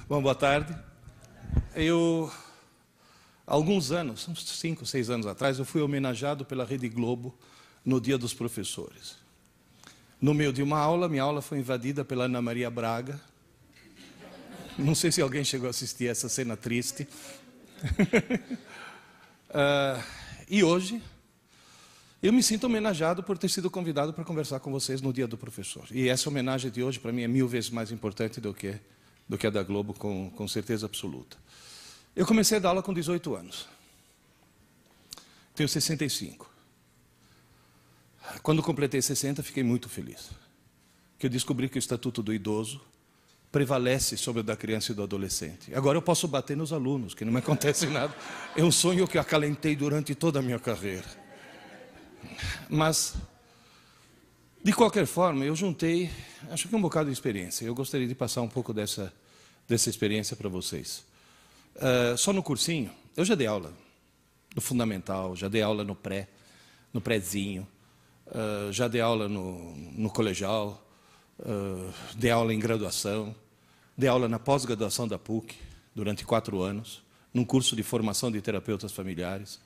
Bom, boa tarde. Há alguns anos, uns 5, 6 anos atrás, eu fui homenageado pela Rede Globo no Dia dos Professores. No meio de uma aula, minha aula foi invadida pela Ana Maria Braga. Não sei se alguém chegou a assistir essa cena triste. E hoje, eu me sinto homenageado por ter sido convidado para conversar com vocês no Dia do Professor. E essa homenagem de hoje, para mim, é 1000 vezes mais importante do que a da Globo, com certeza absoluta. Eu comecei a dar aula com 18 anos. Tenho 65. Quando completei 60, fiquei muito feliz. Porque eu descobri que o Estatuto do Idoso prevalece sobre o da criança e do adolescente. Agora eu posso bater nos alunos, que não me acontece nada. É um sonho que eu acalentei durante toda a minha carreira. Mas, de qualquer forma, eu juntei, acho que um bocado de experiência. Eu gostaria de passar um pouco dessa experiência para vocês. Só no cursinho, eu já dei aula no fundamental, já dei aula no prézinho, já dei aula no colegial, dei aula em graduação, dei aula na pós-graduação da PUC, durante 4 anos, num curso de formação de terapeutas familiares.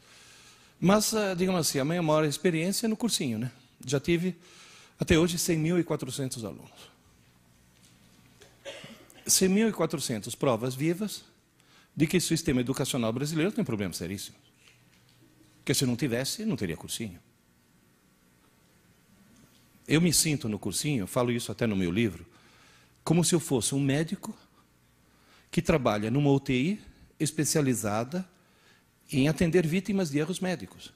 Mas, digamos assim, a minha maior experiência é no cursinho, né? Já tive, até hoje, 100.400 alunos. 100.400 provas vivas de que o sistema educacional brasileiro tem problemas seríssimos. Porque se não tivesse, não teria cursinho. Eu me sinto no cursinho, falo isso até no meu livro, como se eu fosse um médico que trabalha numa UTI especializada em atender vítimas de erros médicos.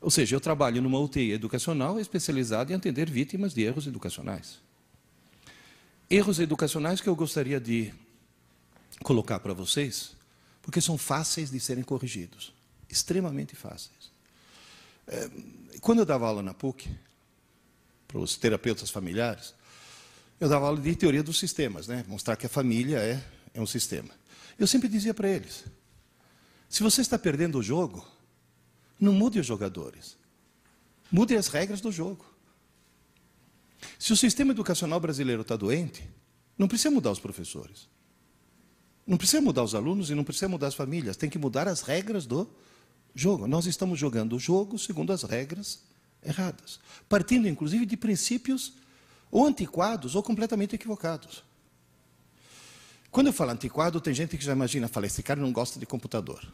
Ou seja, eu trabalho numa UTI educacional especializada em atender vítimas de erros educacionais. Erros educacionais que eu gostaria de colocar para vocês, porque são fáceis de serem corrigidos. Extremamente fáceis. Quando eu dava aula na PUC, para os terapeutas familiares, eu dava aula de teoria dos sistemas, né? Mostrar que a família é um sistema. Eu sempre dizia para eles, se você está perdendo o jogo, não mude os jogadores. Mude as regras do jogo. Se o sistema educacional brasileiro está doente, não precisa mudar os professores. Não precisa mudar os alunos e não precisa mudar as famílias. Tem que mudar as regras do jogo. Nós estamos jogando o jogo segundo as regras erradas. Partindo, inclusive, de princípios ou antiquados ou completamente equivocados. Quando eu falo antiquado, tem gente que já imagina, fala, esse cara não gosta de computador.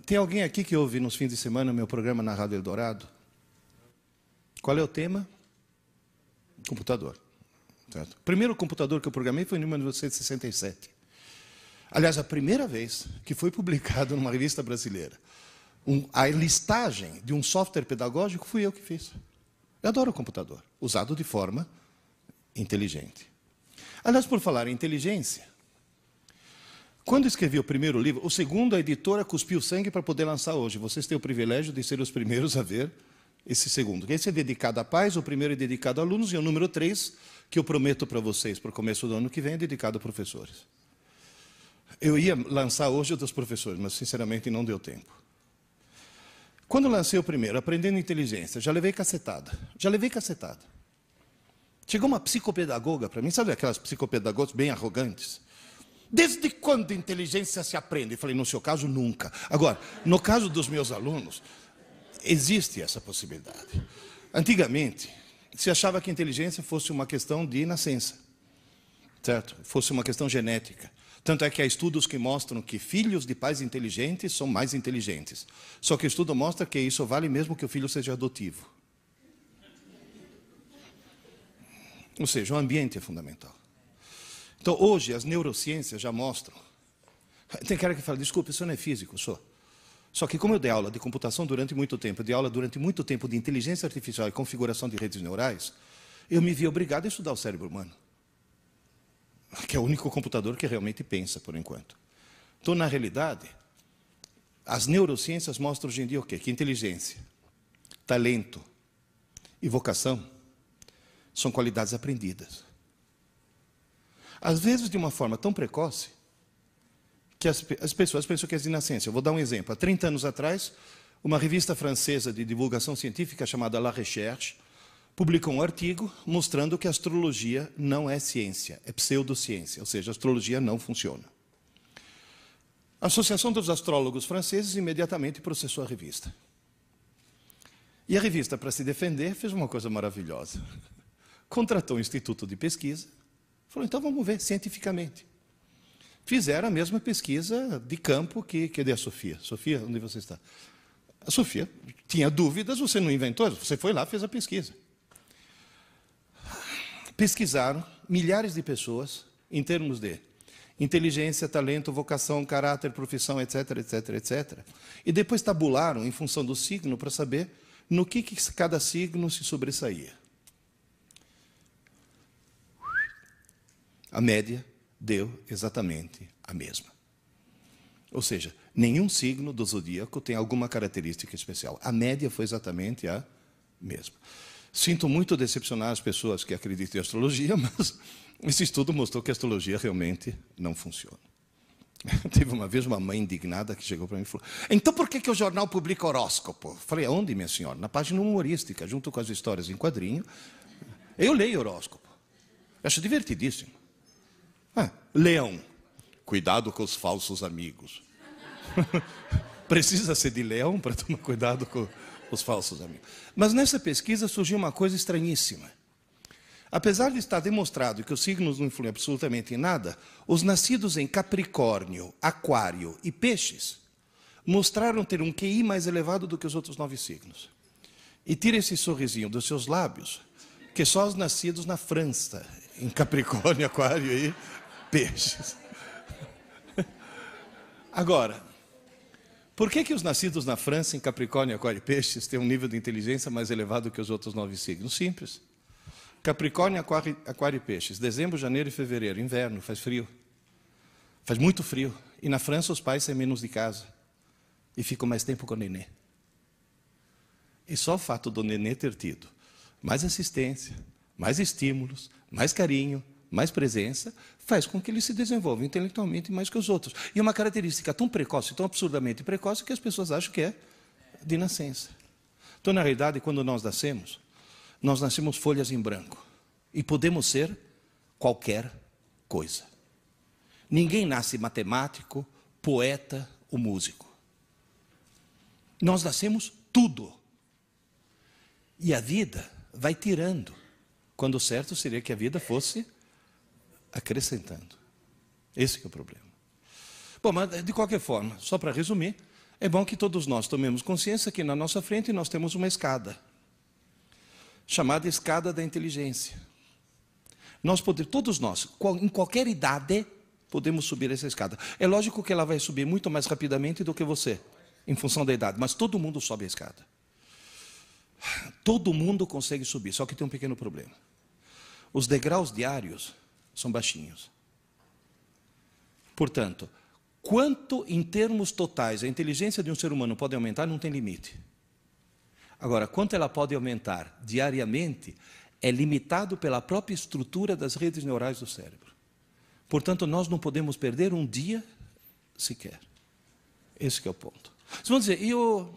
Tem alguém aqui que ouve nos fins de semana o meu programa na Rádio Eldorado? Qual é o tema? Computador. Certo? O primeiro computador que eu programei foi em 1967. Aliás, a primeira vez que foi publicado numa revista brasileira a listagem de um software pedagógico fui eu que fiz. Eu adoro o computador, usado de forma inteligente. Aliás, por falar em inteligência, quando escrevi o primeiro livro, o segundo, a editora cuspiu sangue para poder lançar hoje. Vocês têm o privilégio de ser os primeiros a ver esse segundo. Esse é dedicado à paz, o primeiro é dedicado a alunos, e o número 3, que eu prometo para vocês, para o começo do ano que vem, é dedicado a professores. Eu ia lançar hoje o dos professores, mas, sinceramente, não deu tempo. Quando lancei o primeiro, Aprendendo Inteligência, já levei cacetada. Chegou uma psicopedagoga para mim, sabe aquelas psicopedagogas bem arrogantes? Desde quando inteligência se aprende? Eu falei, no seu caso, nunca. Agora, no caso dos meus alunos, existe essa possibilidade. Antigamente, se achava que inteligência fosse uma questão de nascença, certo? Fosse uma questão genética. Tanto é que há estudos que mostram que filhos de pais inteligentes são mais inteligentes. Só que o estudo mostra que isso vale mesmo que o filho seja adotivo. Ou seja, o ambiente é fundamental. Então, hoje, as neurociências já mostram. Tem cara que fala, desculpe, isso não é físico, sou. Só que como eu dei aula de computação durante muito tempo, eu dei aula durante muito tempo de inteligência artificial e configuração de redes neurais, eu me vi obrigado a estudar o cérebro humano. Que é o único computador que realmente pensa, por enquanto. Então, na realidade, as neurociências mostram hoje em dia o quê? Que inteligência, talento e vocação são qualidades aprendidas. Às vezes, de uma forma tão precoce, que as pessoas pensam que é de nascença. Eu vou dar um exemplo. Há 30 anos atrás, uma revista francesa de divulgação científica chamada La Recherche publicou um artigo mostrando que a astrologia não é ciência, é pseudociência, ou seja, a astrologia não funciona. A Associação dos Astrólogos Franceses imediatamente processou a revista. E a revista, para se defender, fez uma coisa maravilhosa. Contratou um instituto de pesquisa, falou, então vamos ver cientificamente. Fizeram a mesma pesquisa de campo que a Sofia. Sofia, onde você está? A Sofia tinha dúvidas, você não inventou, você foi lá, fez a pesquisa. Pesquisaram milhares de pessoas em termos de inteligência, talento, vocação, caráter, profissão, etc, etc, etc. E depois tabularam em função do signo para saber no que cada signo se sobressaía. A média deu exatamente a mesma. Ou seja, nenhum signo do zodíaco tem alguma característica especial. A média foi exatamente a mesma. Sinto muito decepcionar as pessoas que acreditam em astrologia, mas esse estudo mostrou que a astrologia realmente não funciona. Teve uma vez uma mãe indignada que chegou para mim e falou, então por que o jornal publica horóscopo? Eu falei, aonde, minha senhora? Na página humorística, junto com as histórias em quadrinho. Eu leio horóscopo. Eu acho divertidíssimo. Leão. Cuidado com os falsos amigos. Precisa ser de leão para tomar cuidado com os falsos amigos. Mas nessa pesquisa surgiu uma coisa estranhíssima. Apesar de estar demonstrado que os signos não influem absolutamente em nada, os nascidos em Capricórnio, Aquário e Peixes mostraram ter um QI mais elevado do que os outros 9 signos. E tira esse sorrisinho dos seus lábios, que só os nascidos na França, em Capricórnio, Aquário e Peixes. Agora, por que os nascidos na França, em Capricórnio, Aquário e Peixes, têm um nível de inteligência mais elevado que os outros 9 signos? Simples. Capricórnio, Aquário e Peixes. Dezembro, janeiro e fevereiro. Inverno, faz frio. Faz muito frio. E na França os pais saem menos de casa. E ficam mais tempo com o nenê. E só o fato do nenê ter tido mais assistência, mais estímulos, mais carinho, mais presença, faz com que ele se desenvolva intelectualmente mais que os outros. E é uma característica tão precoce, tão absurdamente precoce, que as pessoas acham que é de nascença. Então, na realidade, quando nós nascemos folhas em branco. E podemos ser qualquer coisa. Ninguém nasce matemático, poeta ou músico. Nós nascemos tudo. E a vida vai tirando. Quando o certo seria que a vida fosse acrescentando. Esse que é o problema. Bom, mas de qualquer forma, só para resumir, é bom que todos nós tomemos consciência que na nossa frente nós temos uma escada. Chamada escada da inteligência. Todos nós, em qualquer idade, podemos subir essa escada. É lógico que ela vai subir muito mais rapidamente do que você, em função da idade, mas todo mundo sobe a escada. Todo mundo consegue subir, só que tem um pequeno problema. Os degraus diários são baixinhos. Portanto, quanto em termos totais a inteligência de um ser humano pode aumentar, não tem limite. Agora, quanto ela pode aumentar diariamente é limitado pela própria estrutura das redes neurais do cérebro. Portanto, nós não podemos perder um dia sequer. Esse que é o ponto. Vocês vão dizer, e o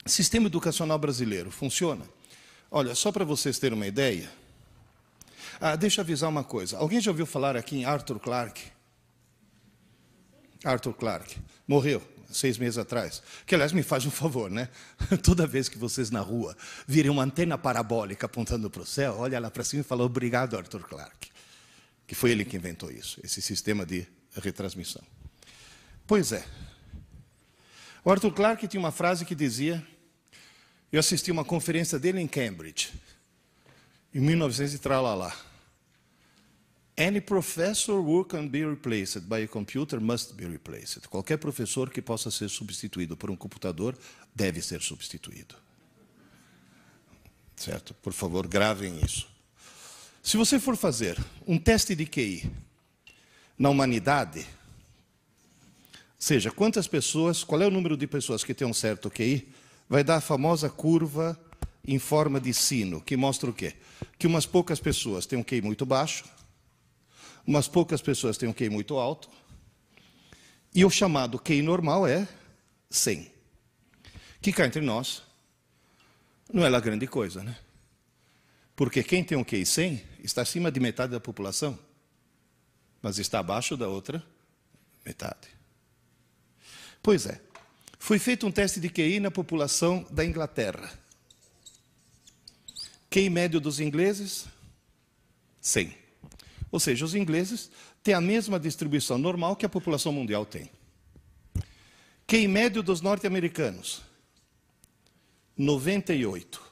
sistema educacional brasileiro funciona? Olha, só para vocês terem uma ideia. Deixa eu avisar uma coisa. Alguém já ouviu falar aqui em Arthur Clarke? Arthur Clarke. Morreu 6 meses atrás. Que, aliás, me faz um favor, né? Toda vez que vocês na rua virem uma antena parabólica apontando para o céu, olha lá para cima e fala, obrigado, Arthur Clarke. Que foi ele que inventou isso, esse sistema de retransmissão. Pois é. O Arthur Clarke tinha uma frase que dizia, eu assisti uma conferência dele em Cambridge, em 1900 e tralalá. Any professor who can be replaced by a computer must be replaced. Qualquer professor que possa ser substituído por um computador deve ser substituído. Certo? Por favor, gravem isso. Se você for fazer um teste de QI na humanidade, seja, quantas pessoas, qual é o número de pessoas que têm um certo QI, vai dar a famosa curva em forma de sino, que mostra o quê? Que umas poucas pessoas têm um QI muito baixo, umas poucas pessoas têm um QI muito alto, e o chamado QI normal é 100. Que cá entre nós, não é lá grande coisa, né? Porque quem tem um QI 100 está acima de metade da população, mas está abaixo da outra metade. Pois é, foi feito um teste de QI na população da Inglaterra. QI médio dos ingleses, 100. Ou seja, os ingleses têm a mesma distribuição normal que a população mundial tem. QI médio dos norte-americanos, 98.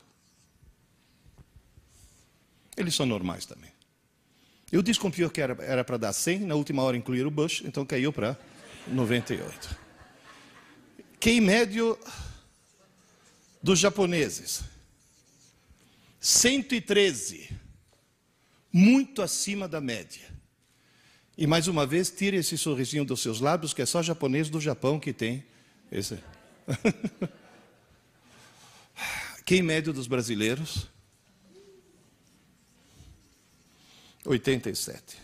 Eles são normais também. Eu desconfio que era para dar 100, na última hora incluir o Bush, então caiu para 98. QI médio dos japoneses, 113. Muito acima da média. E mais uma vez, tire esse sorrisinho dos seus lábios, que é só japonês do Japão que tem esse. QI médio dos brasileiros, 87.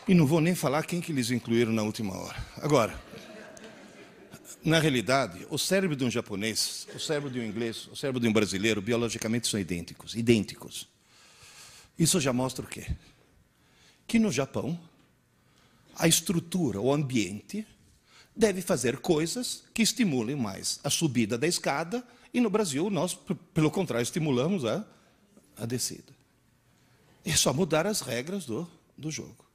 E não vou nem falar quem que eles incluíram na última hora. Agora, na realidade, o cérebro de um japonês, o cérebro de um inglês, o cérebro de um brasileiro, biologicamente são idênticos. Idênticos. Isso já mostra o quê? Que no Japão, a estrutura, o ambiente, deve fazer coisas que estimulem mais a subida da escada, e no Brasil nós, pelo contrário, estimulamos a descida. É só mudar as regras do jogo.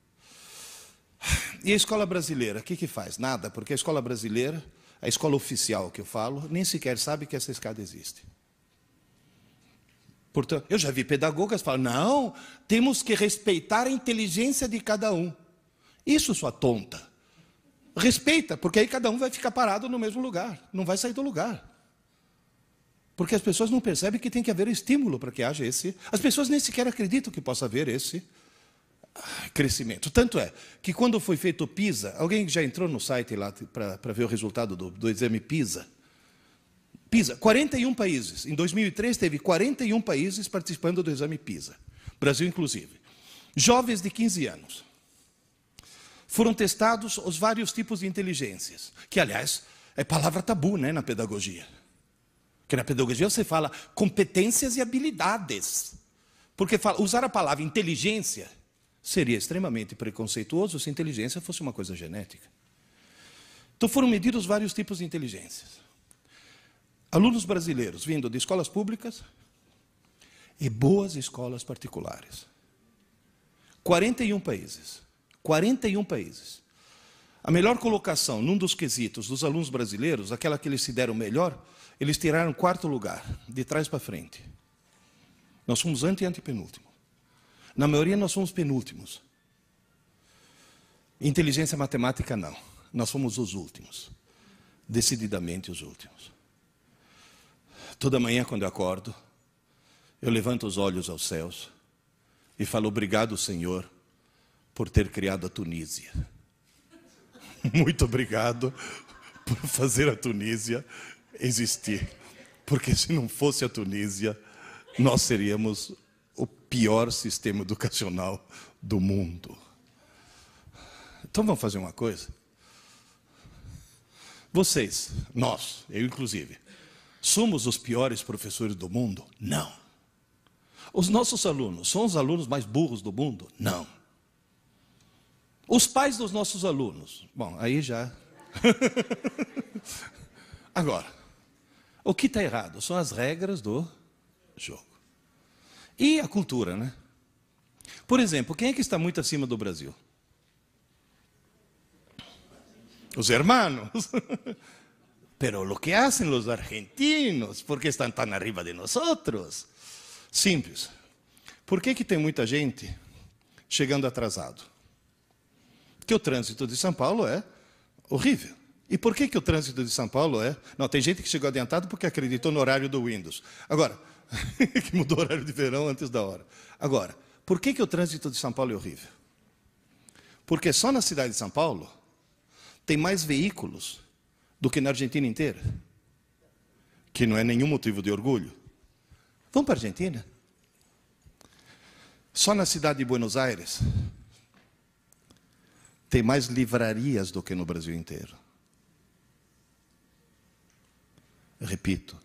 E a escola brasileira, o que faz? Nada, porque a escola brasileira, a escola oficial que eu falo, nem sequer sabe que essa escada existe. Portanto, eu já vi pedagogas falando, não, temos que respeitar a inteligência de cada um. Isso, sua tonta. Respeita, porque aí cada um vai ficar parado no mesmo lugar, não vai sair do lugar. Porque as pessoas não percebem que tem que haver estímulo para que haja esse... As pessoas nem sequer acreditam que possa haver esse crescimento. Tanto é que quando foi feito o PISA, alguém já entrou no site lá para ver o resultado do exame PISA? PISA, 41 países. Em 2003 teve 41 países participando do exame PISA. Brasil inclusive. Jovens de 15 anos. Foram testados os vários tipos de inteligências. Que, aliás, é palavra tabu, né, na pedagogia. Porque na pedagogia você fala competências e habilidades. Porque usar a palavra inteligência seria extremamente preconceituoso se a inteligência fosse uma coisa genética. Então foram medidos vários tipos de inteligências. Alunos brasileiros vindo de escolas públicas e boas escolas particulares. 41 países. 41 países. A melhor colocação num dos quesitos dos alunos brasileiros, aquela que eles se deram melhor, eles tiraram 4º lugar, de trás para frente. Nós fomos antepenúltimo. Na maioria nós fomos penúltimos. Inteligência matemática não. Nós fomos os últimos. Decididamente os últimos. Toda manhã quando eu acordo, eu levanto os olhos aos céus e falo, obrigado, Senhor, por ter criado a Tunísia. Muito obrigado por fazer a Tunísia existir. Porque se não fosse a Tunísia, nós seríamos o pior sistema educacional do mundo. Então vamos fazer uma coisa? Vocês, nós, eu inclusive, somos os piores professores do mundo? Não. Os nossos alunos são os alunos mais burros do mundo? Não. Os pais dos nossos alunos? Bom, aí já... Agora, o que está errado são as regras do jogo. E a cultura, né? Por exemplo, quem é que está muito acima do Brasil? Os hermanos. Pero lo que hacen los argentinos, porque están tan arriba de nosotros? Simples. Por que tem muita gente chegando atrasado? Porque o trânsito de São Paulo é horrível. E por que o trânsito de São Paulo é... Não, tem gente que chegou adiantado porque acreditou no horário do Windows. Agora, que mudou o horário de verão antes da hora. Agora, por que o trânsito de São Paulo é horrível? Porque só na cidade de São Paulo tem mais veículos do que na Argentina inteira. Que não é nenhum motivo de orgulho. Vamos para a Argentina. Só na cidade de Buenos Aires tem mais livrarias do que no Brasil inteiro. Repito,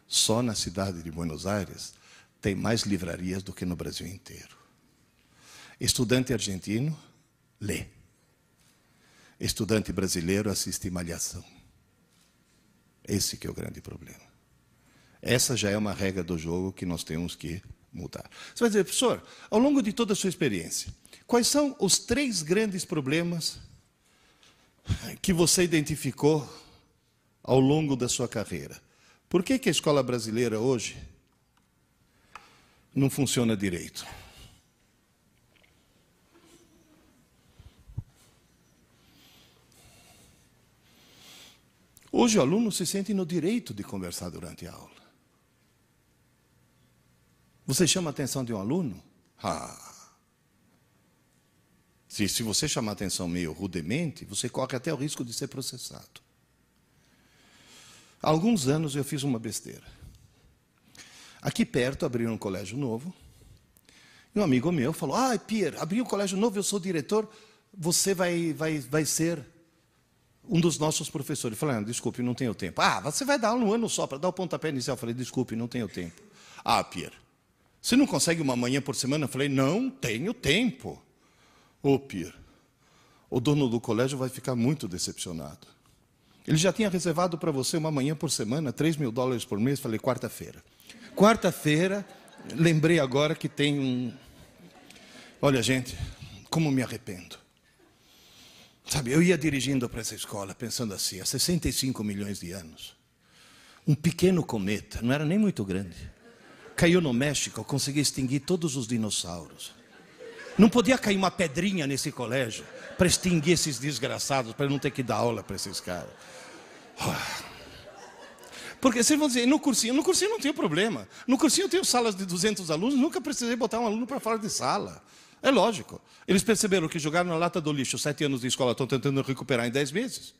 só na cidade de Buenos Aires tem mais livrarias do que no Brasil inteiro. Estudante argentino lê. Estudante brasileiro assiste Malhação. Esse que é o grande problema. Essa já é uma regra do jogo que nós temos que mudar. Você vai dizer, professor, ao longo de toda a sua experiência, quais são os 3 grandes problemas que você identificou ao longo da sua carreira? Por que a escola brasileira hoje não funciona direito? Hoje o aluno se sente no direito de conversar durante a aula. Você chama a atenção de um aluno? Se você chamar a atenção meio rudemente, você corre até o risco de ser processado. Há alguns anos eu fiz uma besteira. Aqui perto abriram um colégio novo. E um amigo meu falou, Pierre, abriu um colégio novo, eu sou diretor, você vai ser um dos nossos professores. Eu falei, desculpe, não tenho tempo. Você vai dar aula um ano só para dar o pontapé inicial. Eu falei, desculpe, não tenho tempo. Pierre, você não consegue uma manhã por semana? Eu falei, não tenho tempo. Pierre, o dono do colégio vai ficar muito decepcionado. Ele já tinha reservado para você uma manhã por semana, $3.000 por mês. Falei, quarta-feira. Quarta-feira, lembrei agora que tem um... Olha, gente, como me arrependo. Sabe, eu ia dirigindo para essa escola, pensando assim, há 65 milhões de anos, um pequeno cometa, não era nem muito grande, caiu no México, conseguiu extinguir todos os dinossauros. Não podia cair uma pedrinha nesse colégio para extinguir esses desgraçados, para não ter que dar aula para esses caras. Porque vocês vão dizer, no cursinho não tem problema. No cursinho eu tenho salas de 200 alunos, nunca precisei botar um aluno para fora de sala. É lógico. Eles perceberam que jogaram na lata do lixo 7 anos de escola, estão tentando recuperar em 10 meses.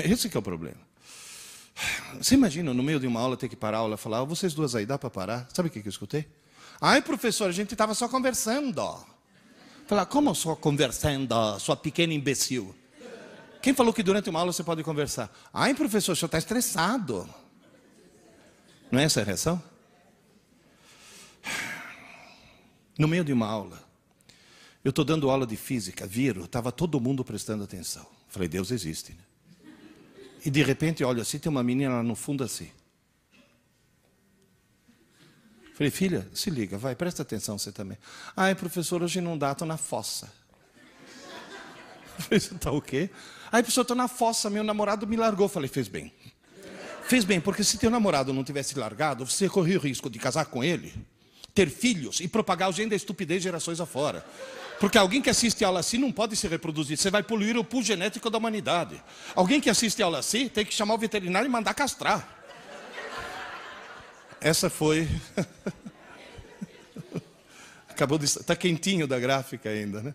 Esse que é o problema. Você imagina, no meio de uma aula, ter que parar a aula e falar, vocês duas aí, dá para parar? Sabe o que eu escutei? Professor, a gente estava só conversando. Falar, como só conversando, sua pequena imbecil? Quem falou que durante uma aula você pode conversar? Professor, o senhor está estressado. Não é essa a reação? No meio de uma aula, eu estou dando aula de física, estava todo mundo prestando atenção. Falei, Deus existe, né? E de repente, olha, assim, tem uma menina lá no fundo assim. Falei, filha, se liga, vai, presta atenção você também. Professor, hoje não dá, estou na fossa. Falei, você está o quê? Professor, estou na fossa, meu namorado me largou. Falei, fez bem. Fez bem, porque se teu namorado não tivesse largado, você corria o risco de casar com ele, ter filhos e propagar o gene da estupidez gerações afora. Porque alguém que assiste aula assim não pode se reproduzir. Você vai poluir o pool genético da humanidade. Alguém que assiste aula assim tem que chamar o veterinário e mandar castrar. Essa foi... Acabou de... Está quentinho da gráfica ainda, né?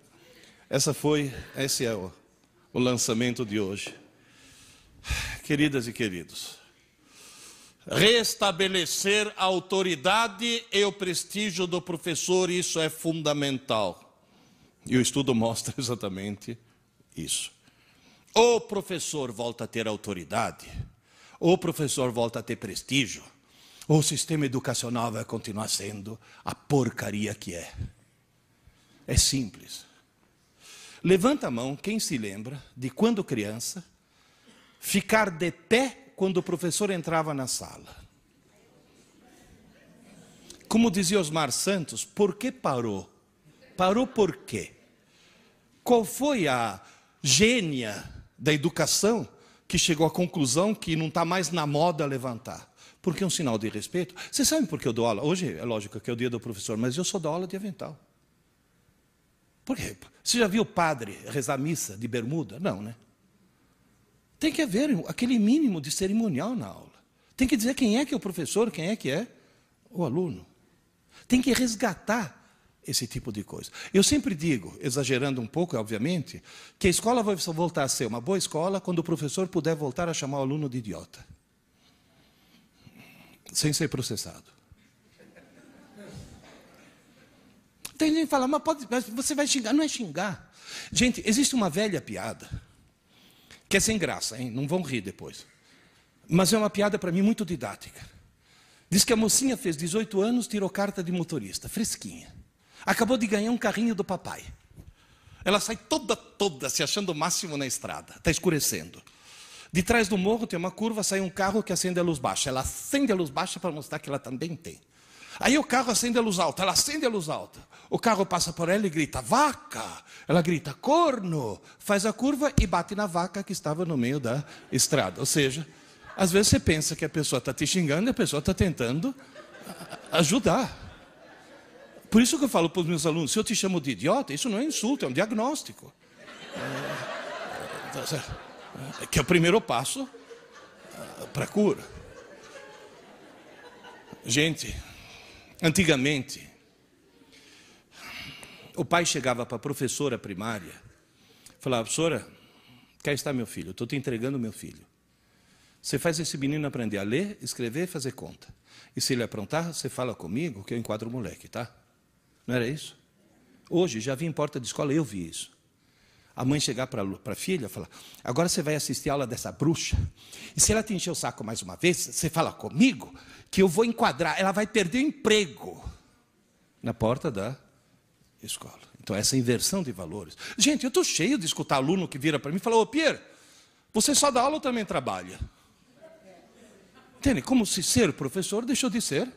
Esse é o lançamento de hoje. Queridas e queridos, restabelecer a autoridade e o prestígio do professor, isso é fundamental. E o estudo mostra exatamente isso. O professor volta a ter autoridade, o professor volta a ter prestígio, o sistema educacional vai continuar sendo a porcaria que é. É simples. Levanta a mão quem se lembra de quando criança, ficar de pé quando o professor entrava na sala. Como dizia Osmar Santos, por que parou? Parou por quê? Qual foi a gênia da educação que chegou à conclusão que não está mais na moda levantar? Porque é um sinal de respeito. Vocês sabem por que eu dou aula? Hoje é lógico que é o dia do professor, mas eu só dou aula de avental. Por quê? Você já viu o padre rezar missa de bermuda? Não, né? Tem que haver aquele mínimo de cerimonial na aula. Tem que dizer quem é que é o professor, quem é que é o aluno. Tem que resgatar esse tipo de coisa. Eu sempre digo, exagerando um pouco, obviamente, que a escola vai voltar a ser uma boa escola quando o professor puder voltar a chamar o aluno de idiota. Sem ser processado. Tem gente que fala, mas você vai xingar. Não é xingar. Gente, existe uma velha piada, que é sem graça, hein? Não vão rir depois. Mas é uma piada, para mim, muito didática. Diz que a mocinha fez 18 anos, tirou carta de motorista, fresquinha. Acabou de ganhar um carrinho do papai. Ela sai toda se achando o máximo na estrada. Está escurecendo. De trás do morro tem uma curva, sai um carro que acende a luz baixa. Ela acende a luz baixa para mostrar que ela também tem. Aí o carro acende a luz alta, ela acende a luz alta. O carro passa por ela e grita, vaca! Ela grita, corno! Faz a curva e bate na vaca que estava no meio da estrada. Ou seja, às vezes você pensa que a pessoa está te xingando e a pessoa está tentando ajudar. Por isso que eu falo para os meus alunos, se eu te chamo de idiota, isso não é insulto, é um diagnóstico. Que é o primeiro passo para a cura. Gente, antigamente, o pai chegava para a professora primária, falava, professora, cá está meu filho, estou te entregando meu filho. Você faz esse menino aprender a ler, escrever e fazer conta. E se ele aprontar, você fala comigo que eu enquadro o moleque, tá? Não era isso? Hoje, já vi em porta de escola, eu vi isso. A mãe chegar para a filha e falar, agora você vai assistir a aula dessa bruxa, e se ela te encher o saco mais uma vez, você fala comigo que eu vou enquadrar, ela vai perder o emprego na porta da escola. Então, essa inversão de valores. Gente, eu estou cheio de escutar aluno que vira para mim e fala, ô Pierre, você só dá aula ou também trabalha? Entende? Como se ser professor deixou de ser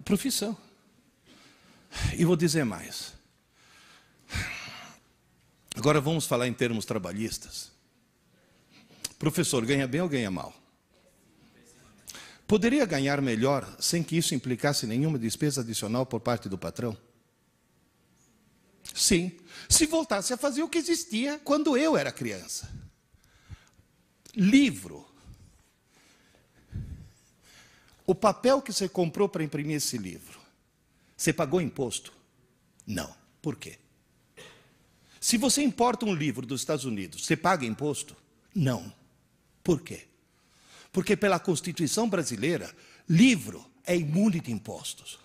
profissão. E vou dizer mais. Agora vamos falar em termos trabalhistas. Professor, ganha bem ou ganha mal? Poderia ganhar melhor sem que isso implicasse nenhuma despesa adicional por parte do patrão? Sim, se voltasse a fazer o que existia quando eu era criança. Livro. O papel que você comprou para imprimir esse livro, você pagou imposto? Não. Por quê? Se você importa um livro dos Estados Unidos, você paga imposto? Não. Por quê? Porque pela Constituição brasileira, livro é imune de impostos.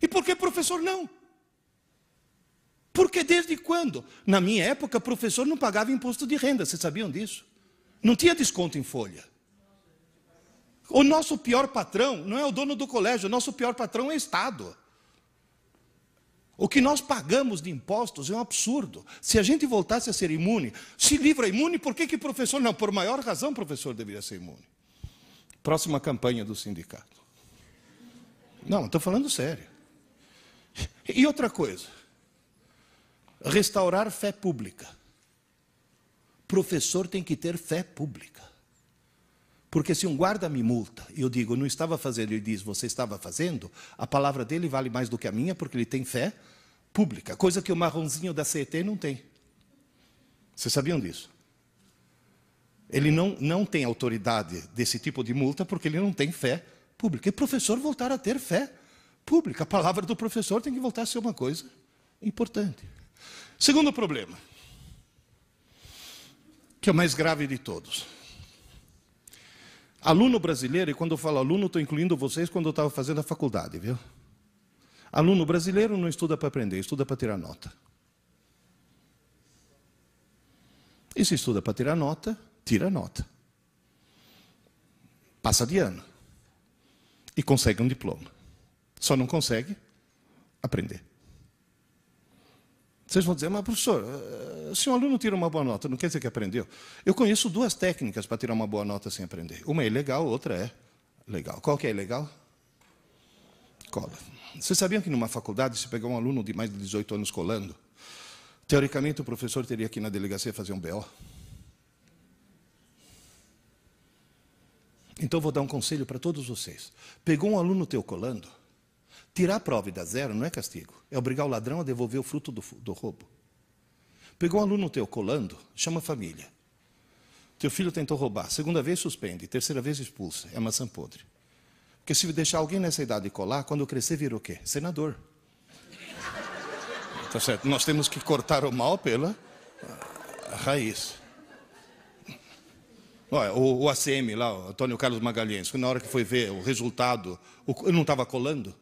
E por que professor não? Porque desde quando? Na minha época, professor não pagava imposto de renda, vocês sabiam disso? Não tinha desconto em folha. O nosso pior patrão não é o dono do colégio, o nosso pior patrão é o Estado. O que nós pagamos de impostos é um absurdo. Se a gente voltasse a ser imune, se livro é imune, por que professor não? Por maior razão, professor deveria ser imune. Próxima campanha do sindicato. Não, estou falando sério. E outra coisa, restaurar fé pública. Professor tem que ter fé pública. Porque se um guarda me multa e eu digo, não estava fazendo, ele diz, você estava fazendo, a palavra dele vale mais do que a minha, porque ele tem fé pública, coisa que o marronzinho da CET não tem. Vocês sabiam disso? Ele não tem autoridade desse tipo de multa, porque ele não tem fé pública. E o professor voltar a ter fé pública. A palavra do professor tem que voltar a ser uma coisa importante. Segundo problema, que é o mais grave de todos. Aluno brasileiro, e quando eu falo aluno, estou incluindo vocês quando eu estava fazendo a faculdade, viu? Aluno brasileiro não estuda para aprender, estuda para tirar nota. E se estuda para tirar nota, tira nota. Passa de ano. E consegue um diploma. Só não consegue aprender. Vocês vão dizer, mas professor, se um aluno tira uma boa nota, não quer dizer que aprendeu? Eu conheço duas técnicas para tirar uma boa nota sem aprender. Uma é ilegal, outra é legal. Qual que é ilegal? Cola. Vocês sabiam que numa faculdade, se pegar um aluno de mais de 18 anos colando, teoricamente o professor teria que ir na delegacia fazer um BO? Então vou dar um conselho para todos vocês. Pegou um aluno teu colando, tirar a prova e dar zero não é castigo. É obrigar o ladrão a devolver o fruto do roubo. Pegou um aluno teu colando, chama a família. Teu filho tentou roubar. Segunda vez suspende. Terceira vez expulsa. É maçã podre. Porque se deixar alguém nessa idade colar, quando crescer vira o quê? Senador. Tá certo? Nós temos que cortar o mal pela raiz. Olha, o ACM lá, o Antônio Carlos Magalhães, na hora que foi ver o resultado, eu não estava colando.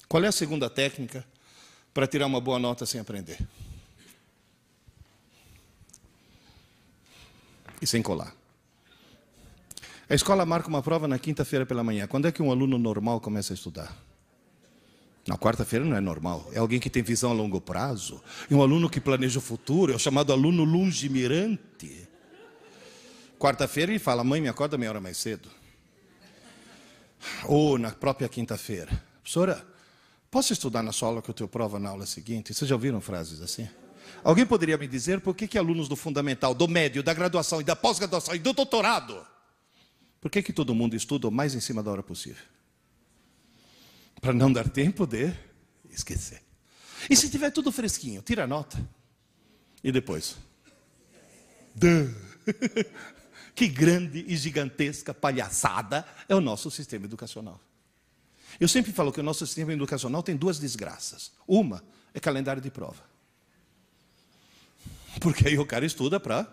Qual é a segunda técnica para tirar uma boa nota sem aprender? E sem colar. A escola marca uma prova na quinta-feira pela manhã. Quando é que um aluno normal começa a estudar? Na quarta-feira não é normal. É alguém que tem visão a longo prazo. E um aluno que planeja o futuro. É o chamado aluno lungimirante. Quarta-feira ele fala, mãe, me acorda meia hora mais cedo. Ou na própria quinta-feira. Professora, posso estudar na sua aula que eu tenho prova na aula seguinte? Vocês já ouviram frases assim? Alguém poderia me dizer por que alunos do fundamental, do médio, da graduação e da pós-graduação e do doutorado, por que todo mundo estuda o mais em cima da hora possível? Para não dar tempo de esquecer. E se tiver tudo fresquinho, tira a nota. E depois? Que grande e gigantesca palhaçada é o nosso sistema educacional. Eu sempre falo que o nosso sistema educacional tem duas desgraças. Uma é calendário de prova. Porque aí o cara estuda para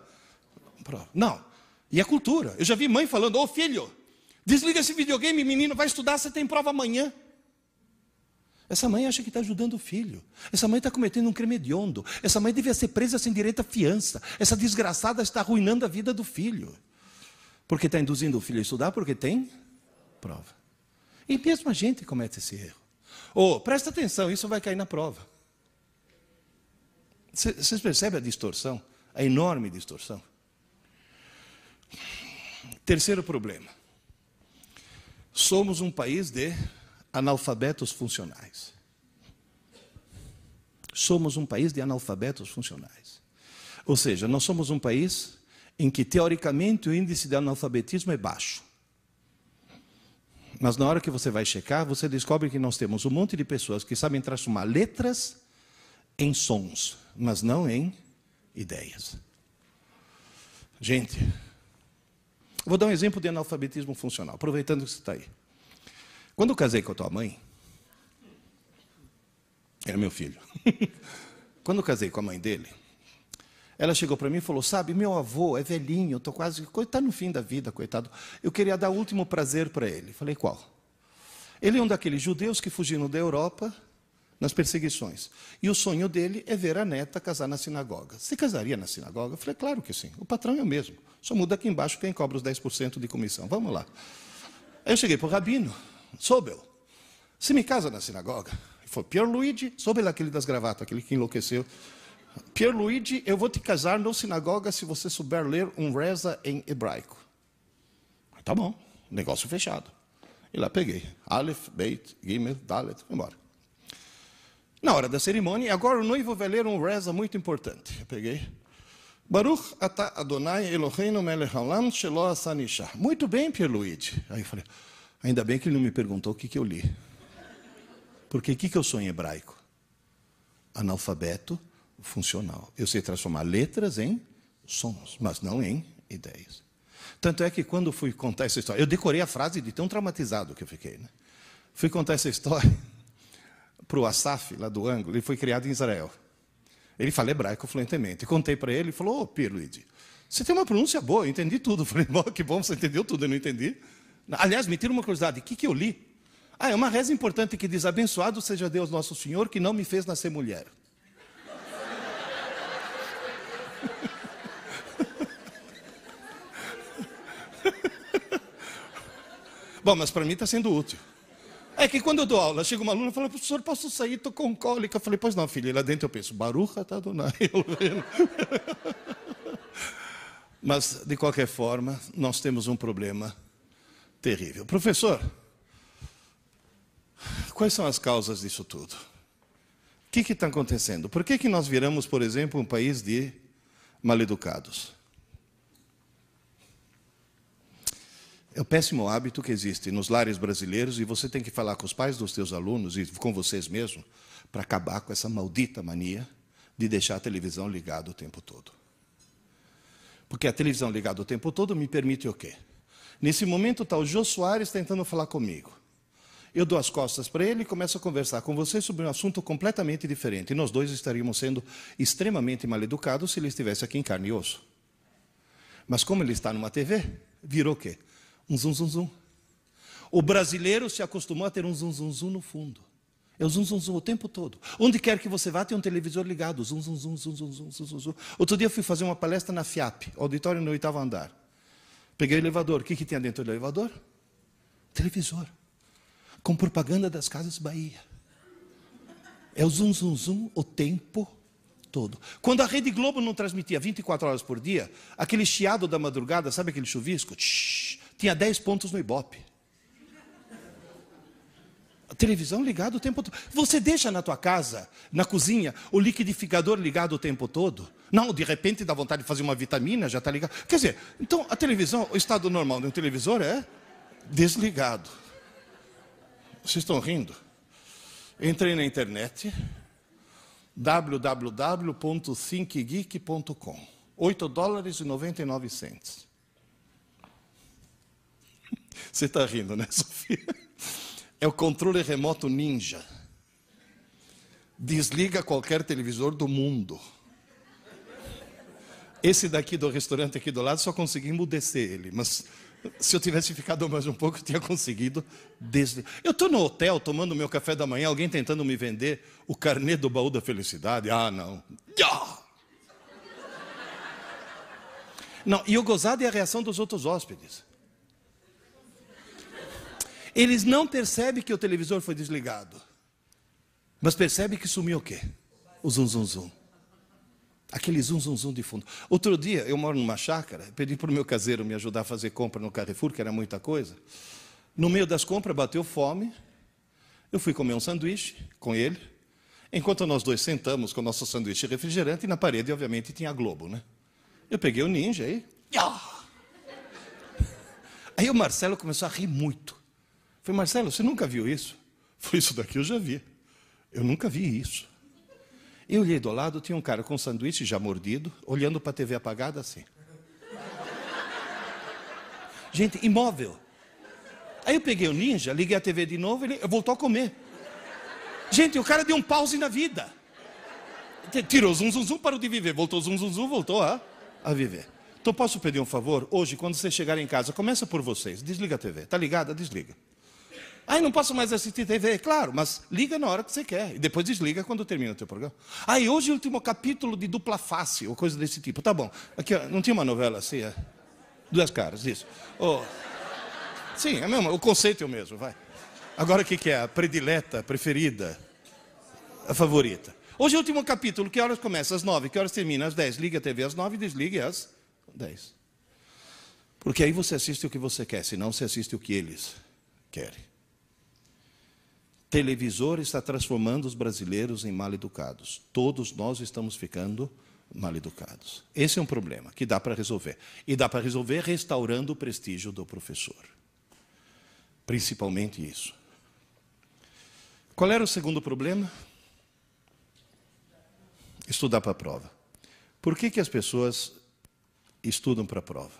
prova. Não. E a cultura. Eu já vi mãe falando, ô filho, desliga esse videogame, menino, vai estudar, você tem prova amanhã. Essa mãe acha que está ajudando o filho. Essa mãe está cometendo um crime hediondo. Essa mãe devia ser presa sem direito à fiança. Essa desgraçada está arruinando a vida do filho. Porque está induzindo o filho a estudar, porque tem prova. E mesmo a gente comete esse erro. Ô, presta atenção, isso vai cair na prova. Vocês percebem a distorção? A enorme distorção? Terceiro problema. Somos um país de analfabetos funcionais. Somos um país de analfabetos funcionais. Ou seja, nós somos um país em que, teoricamente, o índice de analfabetismo é baixo. Mas na hora que você vai checar, você descobre que nós temos um monte de pessoas que sabem transformar letras em sons, mas não em ideias. Gente, vou dar um exemplo de analfabetismo funcional, aproveitando que você está aí. Quando eu casei com a tua mãe, era meu filho. Quando eu casei com a mãe dele, ela chegou para mim e falou, sabe, meu avô é velhinho, estou quase, está no fim da vida, coitado. Eu queria dar o último prazer para ele. Falei, qual? Ele é um daqueles judeus que fugiram da Europa nas perseguições. E o sonho dele é ver a neta casar na sinagoga. Você casaria na sinagoga? Eu falei, claro que sim. O patrão é o mesmo. Só muda aqui embaixo quem cobra os 10% de comissão. Vamos lá. Aí eu cheguei para o rabino, Sobel, você me casa na sinagoga? Ele falou, Pierluigi, Sobel, aquele das gravatas, aquele que enlouqueceu. Pierluigi, eu vou te casar na sinagoga se você souber ler um reza em hebraico. Tá bom, negócio fechado. E lá peguei. Aleph, Beit, Gimel, Dalet, fui embora. Na hora da cerimônia, agora o noivo vai ler um reza muito importante. Eu peguei. Baruch atah Adonai Eloheinu melech haolam shelo asa isha. Muito bem, Pierluigi. Aí eu falei, ainda bem que ele não me perguntou o que eu li. Porque o que eu sou em hebraico? Analfabeto funcional. Eu sei transformar letras em sons, mas não em ideias. Tanto é que quando fui contar essa história, eu decorei a frase de tão traumatizado que eu fiquei. Né? Fui contar essa história para o Asaf, lá do ângulo, ele foi criado em Israel. Ele fala hebraico fluentemente. Contei para ele, ele falou, ô Pierluigi, você tem uma pronúncia boa, eu entendi tudo. Eu falei, que bom, você entendeu tudo, eu não entendi. Aliás, me tira uma curiosidade, o que eu li? Ah, é uma reza importante que diz, abençoado seja Deus nosso Senhor, que não me fez nascer mulher. Bom, mas para mim está sendo útil. É que quando eu dou aula, chega uma aluna e fala, professor, posso sair? Estou com cólica. Eu falei, pois não, filha. E lá dentro eu penso, Baruch atah Adonai. Mas, de qualquer forma, nós temos um problema terrível. Professor, quais são as causas disso tudo? O que está acontecendo? Por que nós viramos, por exemplo, um país de maleducados? É o péssimo hábito que existe nos lares brasileiros e você tem que falar com os pais dos teus alunos e com vocês mesmos para acabar com essa maldita mania de deixar a televisão ligada o tempo todo. Porque a televisão ligada o tempo todo me permite o quê? Nesse momento está o Jô Soares tentando falar comigo. Eu dou as costas para ele e começo a conversar com você sobre um assunto completamente diferente. E nós dois estaríamos sendo extremamente mal educados se ele estivesse aqui em carne e osso. Mas como ele está numa TV, virou o quê? Um zum, zum, zum. O brasileiro se acostumou a ter um zum, zum, zum no fundo. É o zum, zum, zum o tempo todo. Onde quer que você vá, tem um televisor ligado. Zum, zum, zum, zum, zum, zum, zum, zum. Outro dia eu fui fazer uma palestra na FIAP, auditório no 8º andar. Peguei o elevador. O que tinha dentro do elevador? Televisor. Com propaganda das Casas Bahia. É o zum, zum, zum o tempo todo. Quando a Rede Globo não transmitia 24 horas por dia, aquele chiado da madrugada, sabe aquele chuvisco? Tinha 10 pontos no Ibope. A televisão ligada o tempo todo. Você deixa na tua casa, na cozinha, o liquidificador ligado o tempo todo? Não, de repente dá vontade de fazer uma vitamina, já está ligado. Quer dizer, então a televisão, o estado normal de um televisor é desligado. Vocês estão rindo? Entrei na internet, www.thinkgeek.com, $8,99. Você está rindo, né, Sofia? É o controle remoto ninja. Desliga qualquer televisor do mundo. Esse daqui do restaurante aqui do lado, só consegui emudecer ele, mas se eu tivesse ficado mais um pouco, eu tinha conseguido desligar. Eu estou no hotel, tomando meu café da manhã, alguém tentando me vender o carnê do baú da felicidade. Ah, não. Não, e o gozado é a reação dos outros hóspedes. Eles não percebem que o televisor foi desligado, mas percebem que sumiu o quê? O zum, zum, zum. Aquele zum, zum, zum de fundo. Outro dia, eu moro numa chácara, pedi para o meu caseiro me ajudar a fazer compra no Carrefour, que era muita coisa. No meio das compras, bateu fome. Eu fui comer um sanduíche com ele, enquanto nós dois sentamos com o nosso sanduíche refrigerante, e na parede, obviamente, tinha a Globo, né? Eu peguei o ninja aí. Aí o Marcelo começou a rir muito. Eu falei, Marcelo, você nunca viu isso? Foi isso daqui eu já vi. Eu nunca vi isso. Eu olhei do lado, tinha um cara com um sanduíche já mordido, olhando para a TV apagada assim. Gente, imóvel. Aí eu peguei o ninja, liguei a TV de novo, ele voltou a comer. Gente, o cara deu um pause na vida. Tirou zum, zum, zum, parou de viver. Voltou zum, zum, zum, voltou a viver. Então posso pedir um favor? Hoje, quando você chegar em casa, começa por vocês. Desliga a TV. Está ligada? Desliga. Ai, não posso mais assistir TV. Claro, mas liga na hora que você quer. E depois desliga quando termina o teu programa. Ai, hoje é o último capítulo de Dupla Face, ou coisa desse tipo. Tá bom. Aqui, ó, não tinha uma novela assim? É? Duas Caras, isso. Oh. Sim, é mesmo. O conceito é o mesmo, vai. Agora o que é? A predileta, a preferida, a favorita. Hoje é o último capítulo. Que horas começa? Às 9. Que horas termina? Às 10. Liga a TV às 9 e desligue às 10. Porque aí você assiste o que você quer, senão você assiste o que eles querem. Televisor está transformando os brasileiros em mal-educados. Todos nós estamos ficando mal-educados. Esse é um problema que dá para resolver. E dá para resolver restaurando o prestígio do professor. Principalmente isso. Qual era o segundo problema? Estudar para a prova. Por que as pessoas estudam para a prova?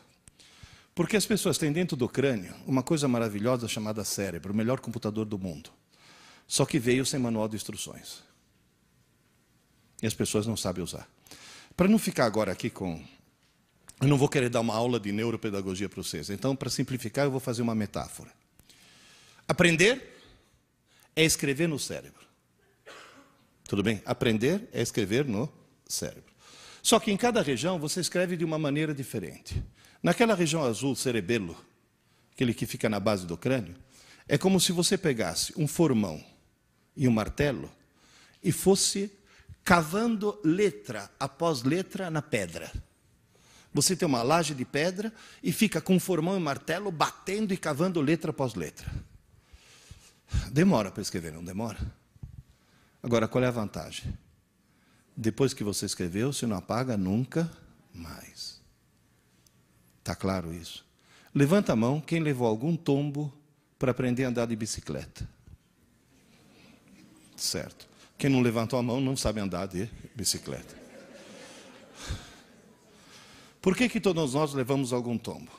Porque as pessoas têm dentro do crânio uma coisa maravilhosa chamada cérebro, o melhor computador do mundo. Só que veio sem manual de instruções. E as pessoas não sabem usar. Para não ficar agora aqui com... Eu não vou querer dar uma aula de neuropedagogia para vocês. Então, para simplificar, eu vou fazer uma metáfora. Aprender é escrever no cérebro. Tudo bem? Aprender é escrever no cérebro. Só que em cada região você escreve de uma maneira diferente. Naquela região azul, cerebelo, aquele que fica na base do crânio, é como se você pegasse um formão e um martelo e fosse cavando letra após letra na pedra. Você tem uma laje de pedra e fica com um formão e um martelo batendo e cavando letra após letra. Demora para escrever, não demora? Agora, qual é a vantagem? Depois que você escreveu, você não apaga nunca mais. Está claro isso? Levanta a mão quem levou algum tombo para aprender a andar de bicicleta. Certo. Quem não levantou a mão não sabe andar de bicicleta. Por que todos nós levamos algum tombo?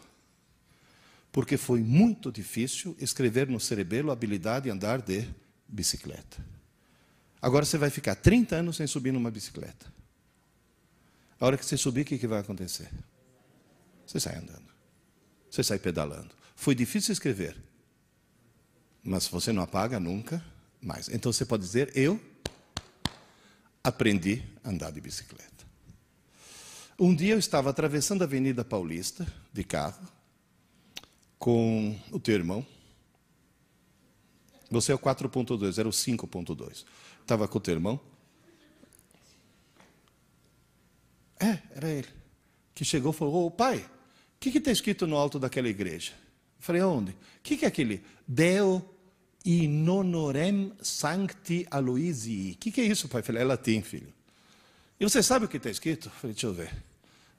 Porque foi muito difícil escrever no cerebelo a habilidade de andar de bicicleta. Agora você vai ficar 30 anos sem subir numa bicicleta. A hora que você subir, o que vai acontecer? Você sai andando. Você sai pedalando. Foi difícil escrever, mas você não apaga nunca mais. Então você pode dizer, eu aprendi a andar de bicicleta. Um dia eu estava atravessando a Avenida Paulista, de carro, com o teu irmão. Você é o 4.2, era o 5.2. Estava com o teu irmão. Era ele. Que chegou e falou, pai, o que está escrito no alto daquela igreja? Eu falei, aonde? O que é aquele? Deo in honorem sancti Aloisii. O que é isso, pai? Eu falei, é latim, filho. E você sabe o que está escrito? Eu falei, deixa eu ver.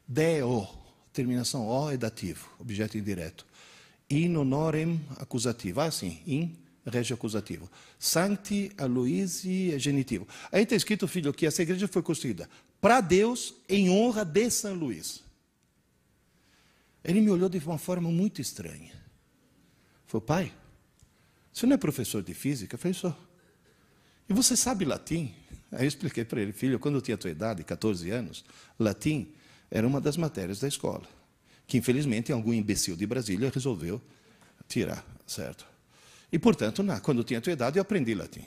Deo, terminação O é dativo, objeto indireto. In honorem acusativo. Sim, in regio acusativo. Sancti Aloisii é genitivo. Aí está escrito, filho, que essa igreja foi construída para Deus em honra de São Luís. Ele me olhou de uma forma muito estranha. Falou, pai, você não é professor de física? Eu falei, sou. E você sabe latim? Aí eu expliquei para ele, filho, quando eu tinha a tua idade, 14 anos, latim era uma das matérias da escola, que infelizmente algum imbecil de Brasília resolveu tirar, certo? E, portanto, quando eu tinha a tua idade, eu aprendi latim.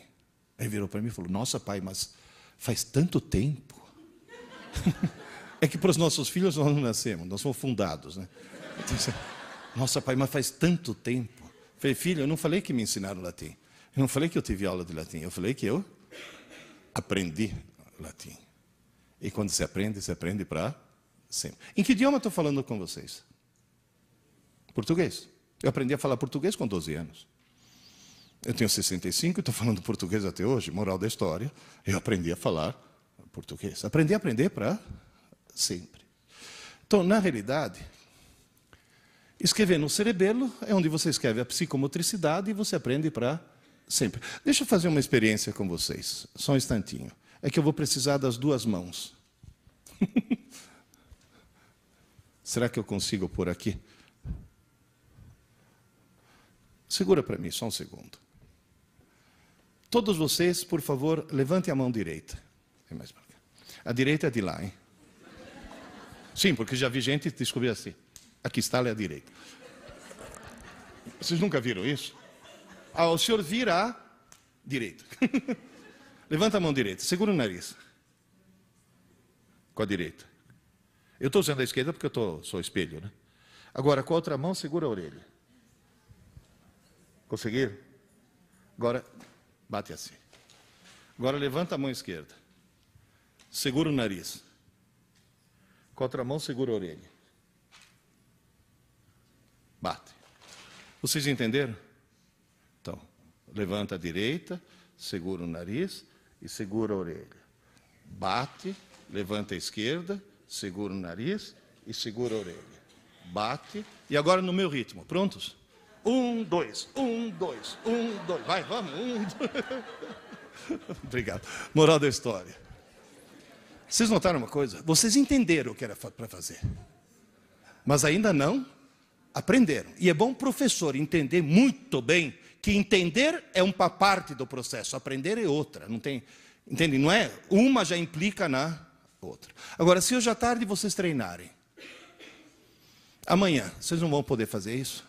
Aí virou para mim e falou, nossa, pai, mas faz tanto tempo. É que para os nossos filhos nós não nascemos, nós somos fundados, né? Então, nossa, pai, mas faz tanto tempo. Eu falei, filho, eu não falei que me ensinaram latim. Eu não falei que eu tive aula de latim. Eu falei que eu aprendi latim. E quando se aprende para sempre. Em que idioma estou falando com vocês? Português. Eu aprendi a falar português com 12 anos. Eu tenho 65 e estou falando português até hoje. Moral da história, eu aprendi a falar português. Aprendi a aprender para sempre. Então, na realidade, escrever no cerebelo é onde você escreve a psicomotricidade e você aprende para sempre. Deixa eu fazer uma experiência com vocês. Só um instantinho. É que eu vou precisar das duas mãos. Será que eu consigo pôr aqui? Segura para mim, só um segundo. Todos vocês, por favor, levantem a mão direita. Mais para cá. A direita é de lá, hein? Sim, porque já vi gente descobrir assim. Aqui está, é a direita. Vocês nunca viram isso? O senhor vira a direita. Levanta a mão direita, segura o nariz. Com a direita. Eu estou usando a esquerda porque eu sou espelho, né? Agora, com a outra mão, segura a orelha. Conseguiram? Agora, bate assim. Agora, levanta a mão esquerda. Segura o nariz. Com a outra mão, segura a orelha. Bate. Vocês entenderam? Então, levanta a direita, segura o nariz e segura a orelha. Bate, levanta a esquerda, segura o nariz e segura a orelha. Bate. E agora no meu ritmo. Prontos? 1, 2, 1, 2, 1, 2. Vai, vamos. 1, 2. Obrigado. Moral da história. Vocês notaram uma coisa? Vocês entenderam o que era para fazer. Mas ainda não aprenderam. E é bom o professor entender muito bem que entender é uma parte do processo, aprender é outra. Não tem, entende? Não é? Uma já implica na outra. Agora, se hoje à tarde vocês treinarem, amanhã vocês não vão poder fazer isso?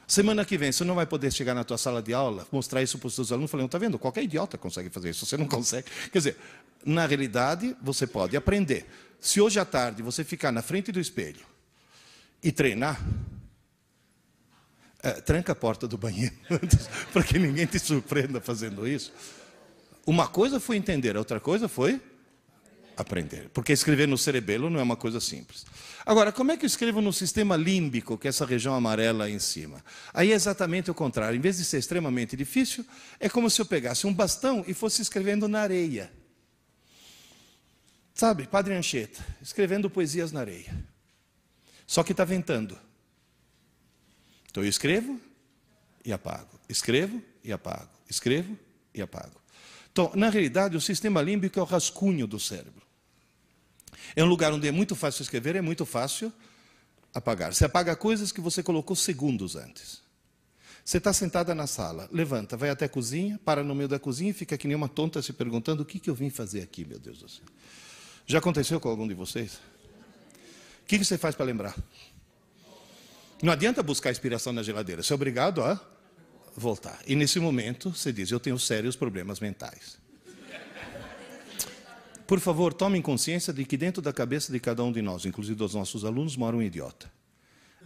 Semana que vem, você não vai poder chegar na tua sala de aula, mostrar isso para os seus alunos, falando, está vendo? Qualquer idiota consegue fazer isso, você não consegue. Quer dizer, na realidade, você pode aprender. Se hoje à tarde você ficar na frente do espelho e treinar, tranca a porta do banheiro, para que ninguém te surpreenda fazendo isso. Uma coisa foi entender, a outra coisa foi aprender. Porque escrever no cerebelo não é uma coisa simples. Agora, como é que eu escrevo no sistema límbico, que é essa região amarela aí em cima? Aí é exatamente o contrário. Em vez de ser extremamente difícil, é como se eu pegasse um bastão e fosse escrevendo na areia. Sabe, Padre Anchieta, escrevendo poesias na areia. Só que está ventando. Então eu escrevo e apago. Escrevo e apago. Escrevo e apago. Então, na realidade, o sistema límbico é o rascunho do cérebro. É um lugar onde é muito fácil escrever, é muito fácil apagar. Você apaga coisas que você colocou segundos antes. Você está sentada na sala, levanta, vai até a cozinha, para no meio da cozinha e fica que nem uma tonta se perguntando o que eu vim fazer aqui, meu Deus do céu. Já aconteceu com algum de vocês? O que você faz para lembrar? Não adianta buscar inspiração na geladeira, você é obrigado a voltar. E nesse momento, você diz, eu tenho sérios problemas mentais. Por favor, tomem consciência de que dentro da cabeça de cada um de nós, inclusive dos nossos alunos, mora um idiota.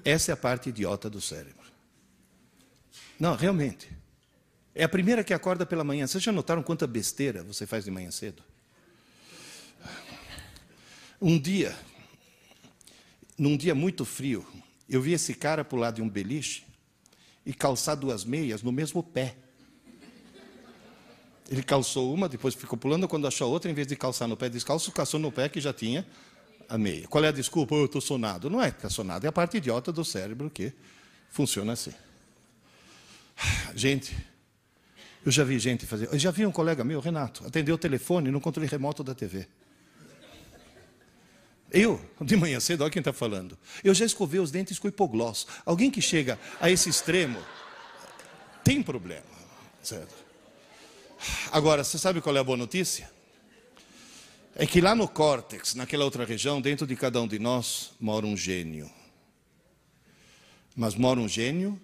Essa é a parte idiota do cérebro. Não, realmente. É a primeira que acorda pela manhã. Vocês já notaram quanta besteira você faz de manhã cedo? Num dia muito frio, eu vi esse cara pular de um beliche e calçar 2 meias no mesmo pé. Ele calçou uma, depois ficou pulando, quando achou outra, em vez de calçar no pé descalço, calçou no pé que já tinha a meia. Qual é a desculpa? Eu estou sonado. Não é que está sonado, é a parte idiota do cérebro que funciona assim. Gente, eu já vi gente fazer... Eu já vi um colega meu, Renato, atendeu o telefone no controle remoto da TV. Eu, de manhã cedo, olha quem está falando. Eu já escovei os dentes com hipoglós. Alguém que chega a esse extremo tem problema, certo? Agora, você sabe qual é a boa notícia? É que lá no córtex, naquela outra região, dentro de cada um de nós, mora um gênio. Mas mora um gênio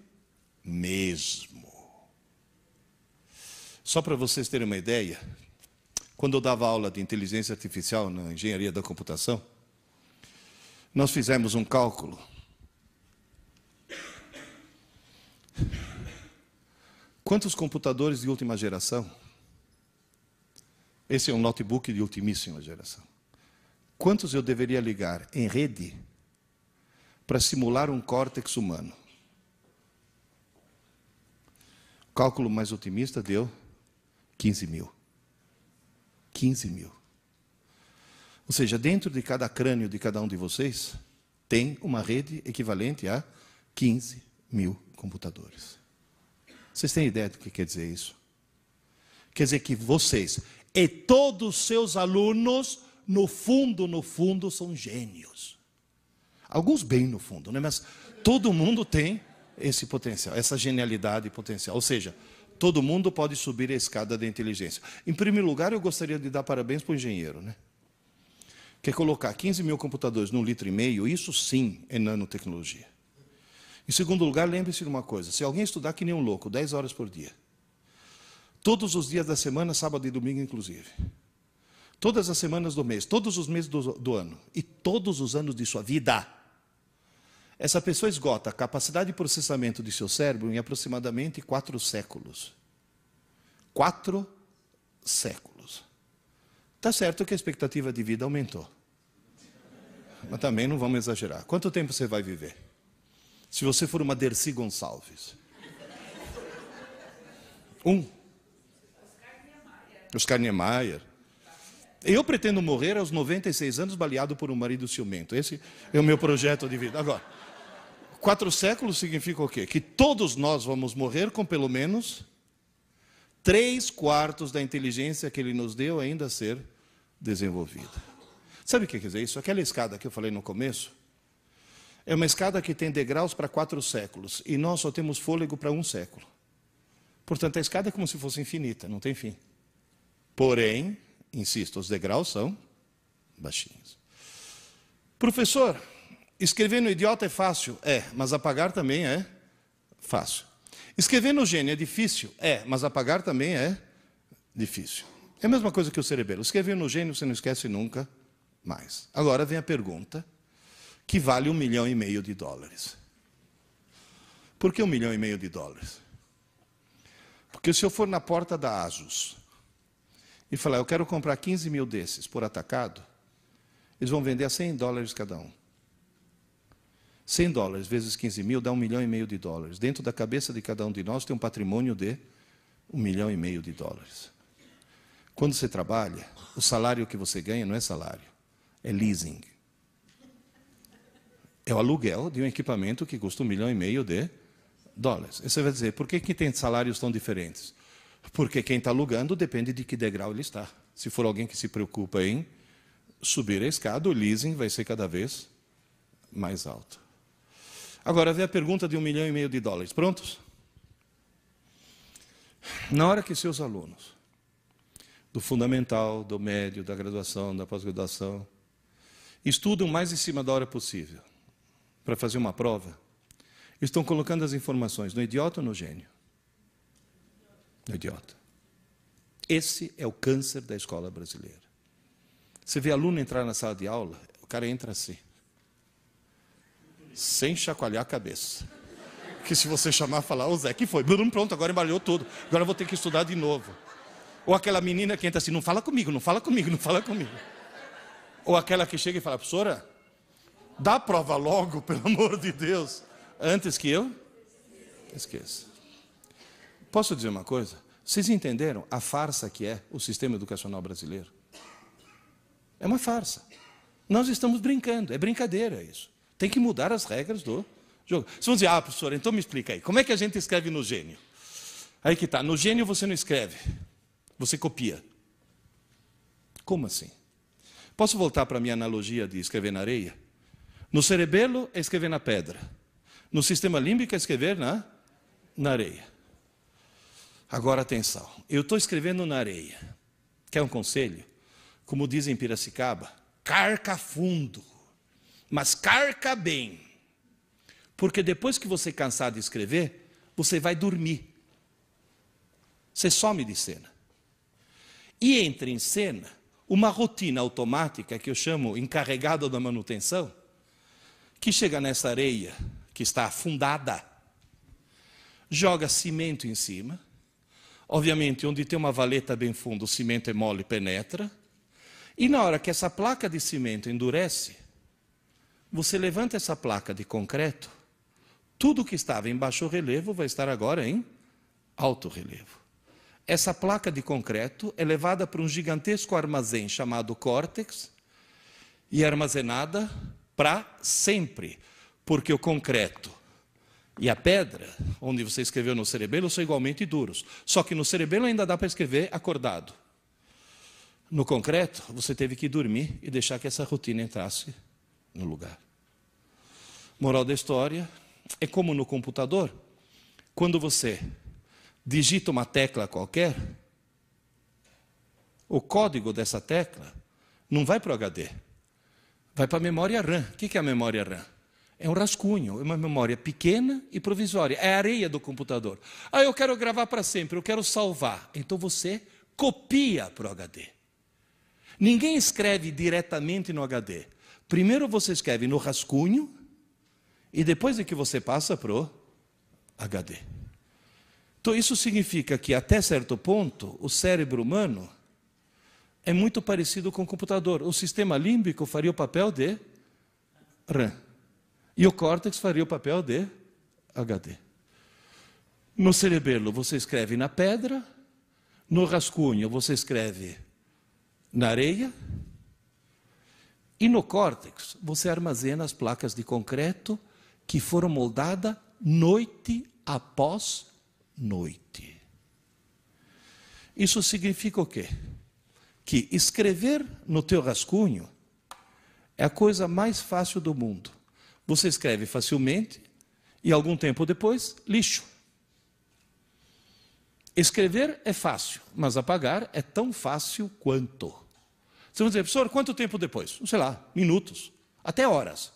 mesmo. Só para vocês terem uma ideia, quando eu dava aula de inteligência artificial na engenharia da computação, nós fizemos um cálculo. Quantos computadores de última geração? Esse é um notebook de ultimíssima geração. Quantos eu deveria ligar em rede para simular um córtex humano? O cálculo mais otimista deu 15 mil. 15 mil. Ou seja, dentro de cada crânio de cada um de vocês, tem uma rede equivalente a 15 mil computadores. Vocês têm ideia do que quer dizer isso? Quer dizer que vocês e todos os seus alunos, no fundo, são gênios. Alguns bem no fundo, né? Mas todo mundo tem esse potencial, essa genialidade potencial. Ou seja, todo mundo pode subir a escada da inteligência. Em primeiro lugar, eu gostaria de dar parabéns para o engenheiro, né? Que é colocar 15 mil computadores num 1,5 litro, isso sim é nanotecnologia. Em segundo lugar, lembre-se de uma coisa, se alguém estudar que nem um louco, 10 horas por dia, todos os dias da semana, sábado e domingo inclusive, todas as semanas do mês, todos os meses do ano, e todos os anos de sua vida, essa pessoa esgota a capacidade de processamento de seu cérebro em aproximadamente 4 séculos. 4 séculos. Está certo que a expectativa de vida aumentou. Mas também não vamos exagerar. Quanto tempo você vai viver? Se você for uma Dercy Gonçalves. Oscar Niemeyer. Eu pretendo morrer aos 96 anos baleado por um marido ciumento. Esse é o meu projeto de vida. Agora, 4 séculos significa o quê? Que todos nós vamos morrer com pelo menos 3/4 da inteligência que ele nos deu ainda a ser desenvolvida. Sabe o que quer dizer isso? Aquela escada que eu falei no começo, é uma escada que tem degraus para 4 séculos, e nós só temos fôlego para 1 século. Portanto, a escada é como se fosse infinita, não tem fim. Porém, insisto, os degraus são baixinhos. Professor, escrever no idiota é fácil? É, mas apagar também é fácil. Escrever no gênio é difícil? É, mas apagar também é difícil. É a mesma coisa que o cerebelo. Escrever no gênio você não esquece nunca mais. Agora vem a pergunta que vale $1,5 milhão. Por que $1,5 milhão? Porque se eu for na porta da ASUS e falar, eu quero comprar 15 mil desses por atacado, eles vão vender a $100 cada um. $100 vezes 15 mil dá $1,5 milhão. Dentro da cabeça de cada um de nós tem um patrimônio de $1,5 milhão. Quando você trabalha, o salário que você ganha não é salário, é leasing. É o aluguel de um equipamento que custa $1,5 milhão. E você vai dizer, por que tem salários tão diferentes? Porque quem está alugando depende de que degrau ele está. Se for alguém que se preocupa em subir a escada, o leasing vai ser cada vez mais alto. Agora, vem a pergunta de $1,5 milhão. Prontos? Na hora que seus alunos, do fundamental, do médio, da graduação, da pós-graduação, estudam mais em cima da hora possível para fazer uma prova, estão colocando as informações no idiota ou no gênio? No idiota. Esse é o câncer da escola brasileira. Você vê aluno entrar na sala de aula, o cara entra assim. sem chacoalhar a cabeça. Que se você chamar, falar, ô Zé, que foi? Pronto, agora embaralhou tudo. Agora eu vou ter que estudar de novo. Ou aquela menina que entra assim, não fala comigo, não fala comigo, não fala comigo. Ou aquela que chega e fala, professora, dá a prova logo, pelo amor de Deus, antes que eu esqueça. Posso dizer uma coisa? Vocês entenderam a farsa que é o sistema educacional brasileiro? É uma farsa. Nós estamos brincando, é brincadeira isso. Tem que mudar as regras do jogo. Vocês vão dizer, professor, então me explica aí, como é que a gente escreve no Gênio? Aí que está, no Gênio você não escreve, você copia. Como assim? Posso voltar para a minha analogia de escrever na areia? No cerebelo é escrever na pedra. No sistema límbico é escrever na areia. Agora atenção, eu estou escrevendo na areia. Quer um conselho? Como dizem em Piracicaba, carca fundo, mas carca bem. Porque depois que você cansar de escrever, você vai dormir. Você some de cena. E entra em cena uma rotina automática, que eu chamo encarregado da manutenção, que chega nessa areia, que está afundada, joga cimento em cima. Obviamente, onde tem uma valeta bem funda, o cimento é mole e penetra. E na hora que essa placa de cimento endurece, você levanta essa placa de concreto, tudo que estava em baixo relevo vai estar agora em alto relevo. Essa placa de concreto é levada para um gigantesco armazém chamado córtex e é armazenada para sempre, porque o concreto e a pedra, onde você escreveu no cerebelo, são igualmente duros. Só que no cerebelo ainda dá para escrever acordado. No concreto, você teve que dormir e deixar que essa rotina entrasse no lugar. Moral da história, é como no computador, quando você digita uma tecla qualquer, o código dessa tecla não vai para o HD, vai para a memória RAM. O que é a memória RAM? É um rascunho, é uma memória pequena e provisória, é a areia do computador. Eu quero gravar para sempre, eu quero salvar. Então você copia para o HD. Ninguém escreve diretamente no HD. Primeiro você escreve no rascunho e depois é que você passa para o HD. Então isso significa que até certo ponto o cérebro humano é muito parecido com o computador. O sistema límbico faria o papel de RAM. E o córtex faria o papel de HD. No cerebelo você escreve na pedra, no rascunho você escreve na areia, e no córtex você armazena as placas de concreto que foram moldadas noite após noite. Isso significa o quê? Que escrever no teu rascunho é a coisa mais fácil do mundo. Você escreve facilmente e algum tempo depois, lixo. Escrever é fácil, mas apagar é tão fácil quanto. Você vai dizer, professor, quanto tempo depois? Sei lá, minutos, até horas.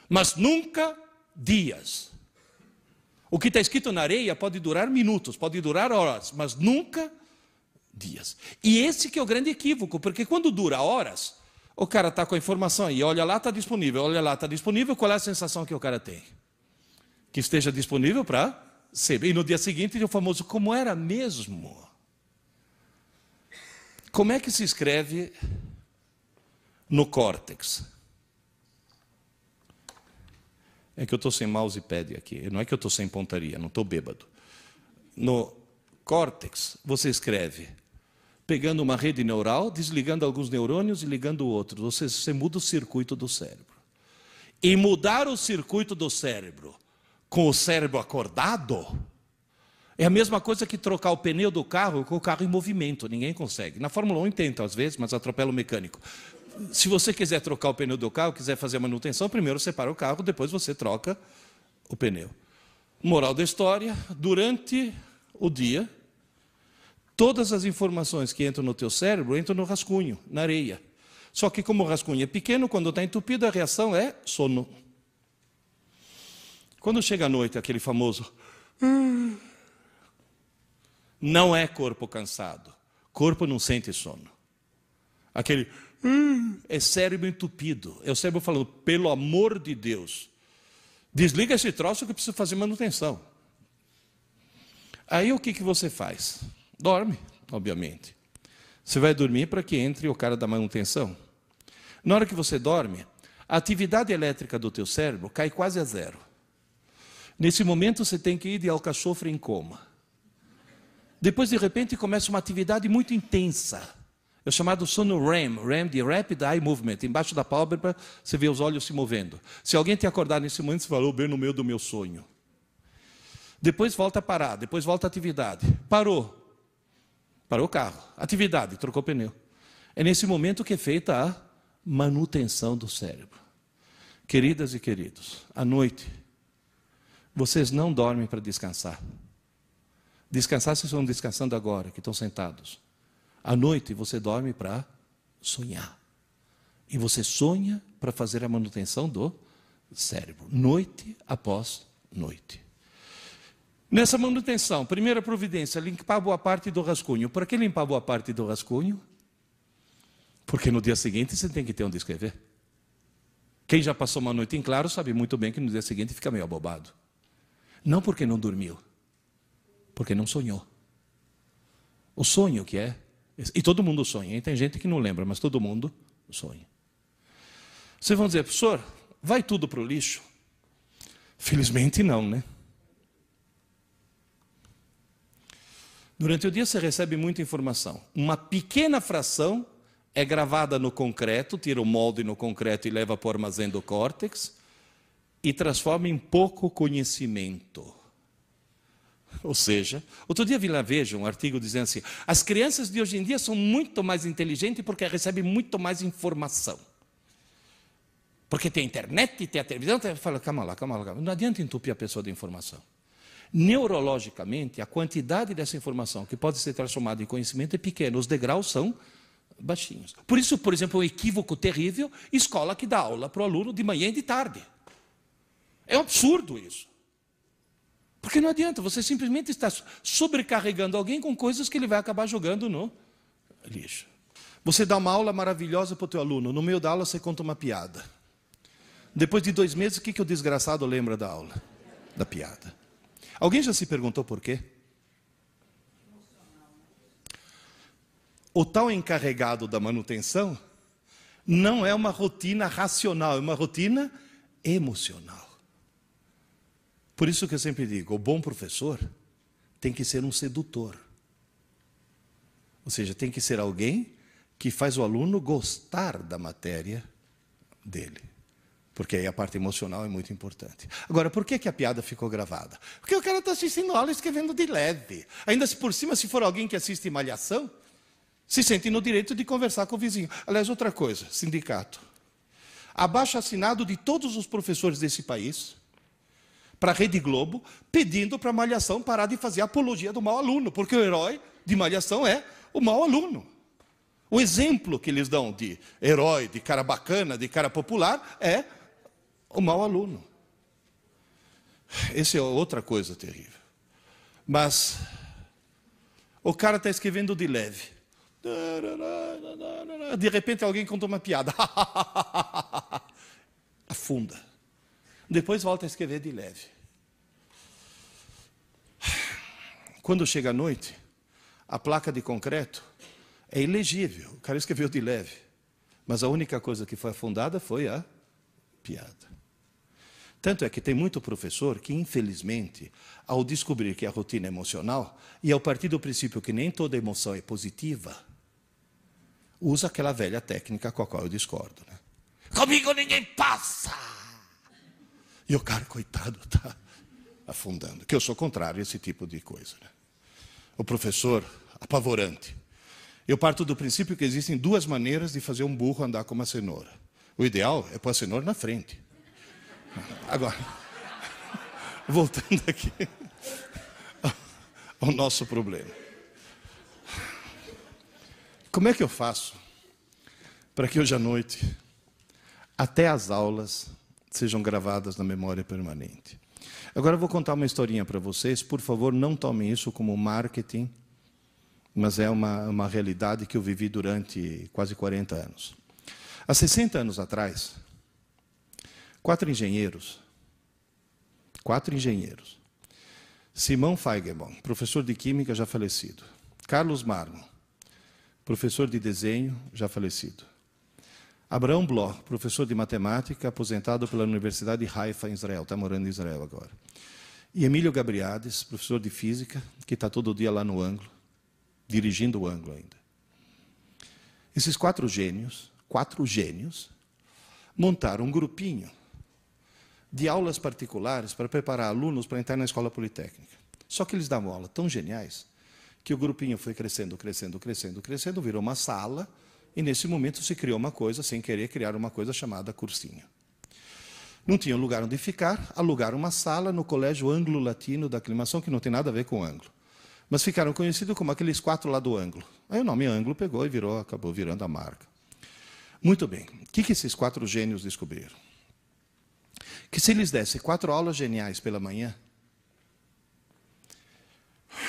Mas nunca dias. O que está escrito na areia pode durar minutos, pode durar horas, mas nunca dias. E esse que é o grande equívoco, porque quando dura horas, o cara está com a informação aí, olha lá, está disponível, olha lá, está disponível, qual é a sensação que o cara tem? Que esteja disponível para ser. E no dia seguinte, o famoso, como era mesmo? Como é que se escreve no córtex? É que eu estou sem mousepad aqui, não é que eu estou sem pontaria, não estou bêbado. No córtex, você escreve pegando uma rede neural, desligando alguns neurônios e ligando outros. Você muda o circuito do cérebro. E mudar o circuito do cérebro com o cérebro acordado é a mesma coisa que trocar o pneu do carro com o carro em movimento. Ninguém consegue. Na Fórmula 1 tenta às vezes, mas atropela o mecânico. Se você quiser trocar o pneu do carro, quiser fazer a manutenção, primeiro você para o carro, depois você troca o pneu. Moral da história, durante o dia, todas as informações que entram no teu cérebro entram no rascunho, na areia. Só que como o rascunho é pequeno, quando está entupido, a reação é sono. Quando chega à noite, aquele famoso... Não é corpo cansado. Corpo não sente sono. Aquele... É cérebro entupido. É o cérebro falando, pelo amor de Deus, Desliga esse troço que eu preciso fazer manutenção. Aí o que você faz? Dorme, obviamente. Você vai dormir para que entre o cara da manutenção. Na hora que você dorme, a atividade elétrica do teu cérebro cai quase a zero. Nesse momento você tem que ir de alcachofre em coma. Depois, de repente, começa uma atividade muito intensa. É o chamado sono REM, REM de Rapid Eye Movement. Embaixo da pálpebra, você vê os olhos se movendo. Se alguém te acordar nesse momento, você falou, bem no meio do meu sonho. Depois volta a parar, depois volta a atividade. Parou. Parou o carro. Atividade, trocou o pneu. É nesse momento que é feita a manutenção do cérebro. Queridas e queridos, à noite, vocês não dormem para descansar. Descansar, vocês estão descansando agora, que estão sentados. À noite, você dorme para sonhar. E você sonha para fazer a manutenção do cérebro, noite após noite. Nessa manutenção, primeira providência, limpar boa parte do rascunho. Por que limpar boa parte do rascunho? Porque no dia seguinte você tem que ter onde escrever. Quem já passou uma noite em claro sabe muito bem que no dia seguinte fica meio abobado. Não porque não dormiu, porque não sonhou. O sonho que é, e todo mundo sonha, hein? Tem gente que não lembra, mas todo mundo sonha. Vocês vão dizer, professor, vai tudo para o lixo? Felizmente não, né? Durante o dia você recebe muita informação. Uma pequena fração é gravada no concreto, tira o molde no concreto e leva para o armazém do córtex e transforma em pouco conhecimento. Ou seja, outro dia vi lá, veja, um artigo dizendo assim, as crianças de hoje em dia são muito mais inteligentes porque recebem muito mais informação. Porque tem a internet, tem a televisão, fala, calma lá. Não adianta entupir a pessoa de informação. Neurologicamente, a quantidade dessa informação que pode ser transformada em conhecimento é pequena, os degraus são baixinhos. Por isso, por exemplo, um equívoco terrível, escola que dá aula para o aluno de manhã e de tarde. É um absurdo isso. Porque não adianta, você simplesmente está sobrecarregando alguém com coisas que ele vai acabar jogando no lixo. Você dá uma aula maravilhosa para o teu aluno, no meio da aula você conta uma piada. Depois de 2 meses, o que o desgraçado lembra da aula? Da piada. Alguém já se perguntou por quê? O tal encarregado da manutenção não é uma rotina racional, é uma rotina emocional. Por isso que eu sempre digo, o bom professor tem que ser um sedutor. Ou seja, tem que ser alguém que faz o aluno gostar da matéria dele. Porque aí a parte emocional é muito importante. Agora, por que a piada ficou gravada? Porque o cara está assistindo aula escrevendo de leve. Ainda se por cima, se for alguém que assiste Malhação, se sente no direito de conversar com o vizinho. Aliás, outra coisa, sindicato. Abaixo-assinado de todos os professores desse país, para a Rede Globo, pedindo para a Malhação parar de fazer apologia do mau aluno, porque o herói de Malhação é o mau aluno. O exemplo que eles dão de herói, de cara bacana, de cara popular, é o mau aluno. Essa é outra coisa terrível. Mas o cara está escrevendo de leve. De repente alguém conta uma piada. Afunda. Depois volta a escrever de leve. Quando chega a noite, a placa de concreto é ilegível. O cara escreveu de leve. Mas a única coisa que foi afundada foi a piada. Tanto é que tem muito professor que, infelizmente, ao descobrir que a rotina é emocional, e ao partir do princípio que nem toda emoção é positiva, usa aquela velha técnica com a qual eu discordo. Né? Comigo ninguém passa! E o cara, coitado, está afundando. Que eu sou contrário a esse tipo de coisa. Né? O professor, apavorante. Eu parto do princípio que existem 2 maneiras de fazer um burro andar com uma cenoura. O ideal é pôr a cenoura na frente. Agora, voltando aqui ao nosso problema. Como é que eu faço para que hoje à noite, até as aulas, sejam gravadas na memória permanente? Agora eu vou contar uma historinha para vocês. Por favor, não tomem isso como marketing, mas é uma realidade que eu vivi durante quase 40 anos. Há 60 anos atrás, 4 engenheiros 4 engenheiros. Simão Feigenbaum, professor de Química, já falecido. Carlos Marmo, professor de Desenho, já falecido. Abraão Bloch, professor de Matemática, aposentado pela Universidade de Haifa, em Israel, está morando em Israel agora. E Emílio Gabriades, professor de Física, que está todo dia lá no ângulo, dirigindo o ângulo ainda. Esses 4 gênios, montaram um grupinho de aulas particulares para preparar alunos para entrar na escola politécnica. Só que eles davam aula tão geniais que o grupinho foi crescendo, virou uma sala, e nesse momento se criou uma coisa, sem querer criar uma coisa chamada cursinho. Não tinham lugar onde ficar, alugaram uma sala no Colégio Anglo-Latino da Aclimação, que não tem nada a ver com ângulo. Mas ficaram conhecidos como aqueles 4 lá do ângulo. Aí o nome ângulo pegou e acabou virando a marca. Muito bem. O que esses 4 gênios descobriram? Que se eles dessem 4 aulas geniais pela manhã,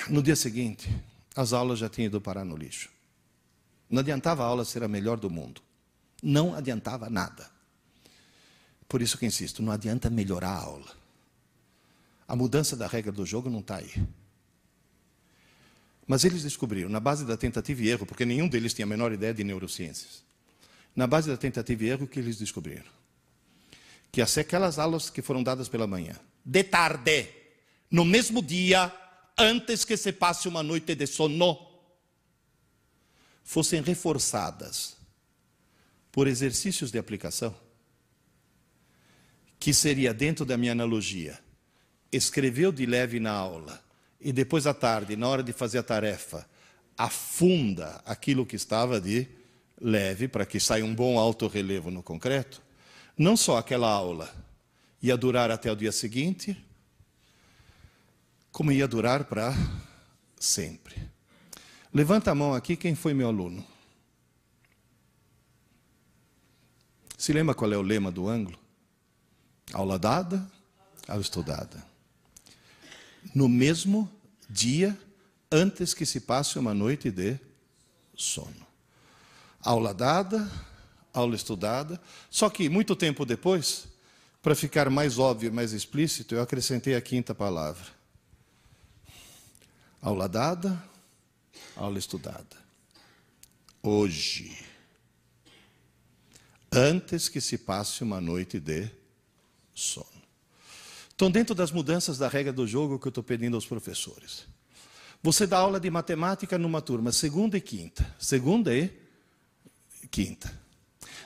no dia seguinte, as aulas já tinham ido parar no lixo. Não adiantava a aula ser a melhor do mundo. Não adiantava nada. Por isso que insisto, não adianta melhorar a aula. A mudança da regra do jogo não está aí. Mas eles descobriram, na base da tentativa e erro, porque nenhum deles tinha a menor ideia de neurociências, na base da tentativa e erro, o que eles descobriram? Que aquelas aulas que foram dadas pela manhã, de tarde, no mesmo dia, antes que se passe uma noite de sono, fossem reforçadas por exercícios de aplicação, que seria, dentro da minha analogia, escreveu de leve na aula, e depois à tarde, na hora de fazer a tarefa, afunda aquilo que estava de leve, para que saia um bom alto relevo no concreto, não só aquela aula ia durar até o dia seguinte, como ia durar para sempre. Levanta a mão aqui quem foi meu aluno. Se lembra qual é o lema do ângulo? Aula dada, aula estudada. No mesmo dia, antes que se passe uma noite de sono. Aula dada, aula estudada. Só que, muito tempo depois, para ficar mais óbvio e mais explícito, eu acrescentei a 5ª palavra. Aula dada, aula estudada. Hoje. Antes que se passe uma noite de sono. Então, dentro das mudanças da regra do jogo que eu estou pedindo aos professores. Você dá aula de matemática numa turma, segunda e quinta. Segunda e quinta.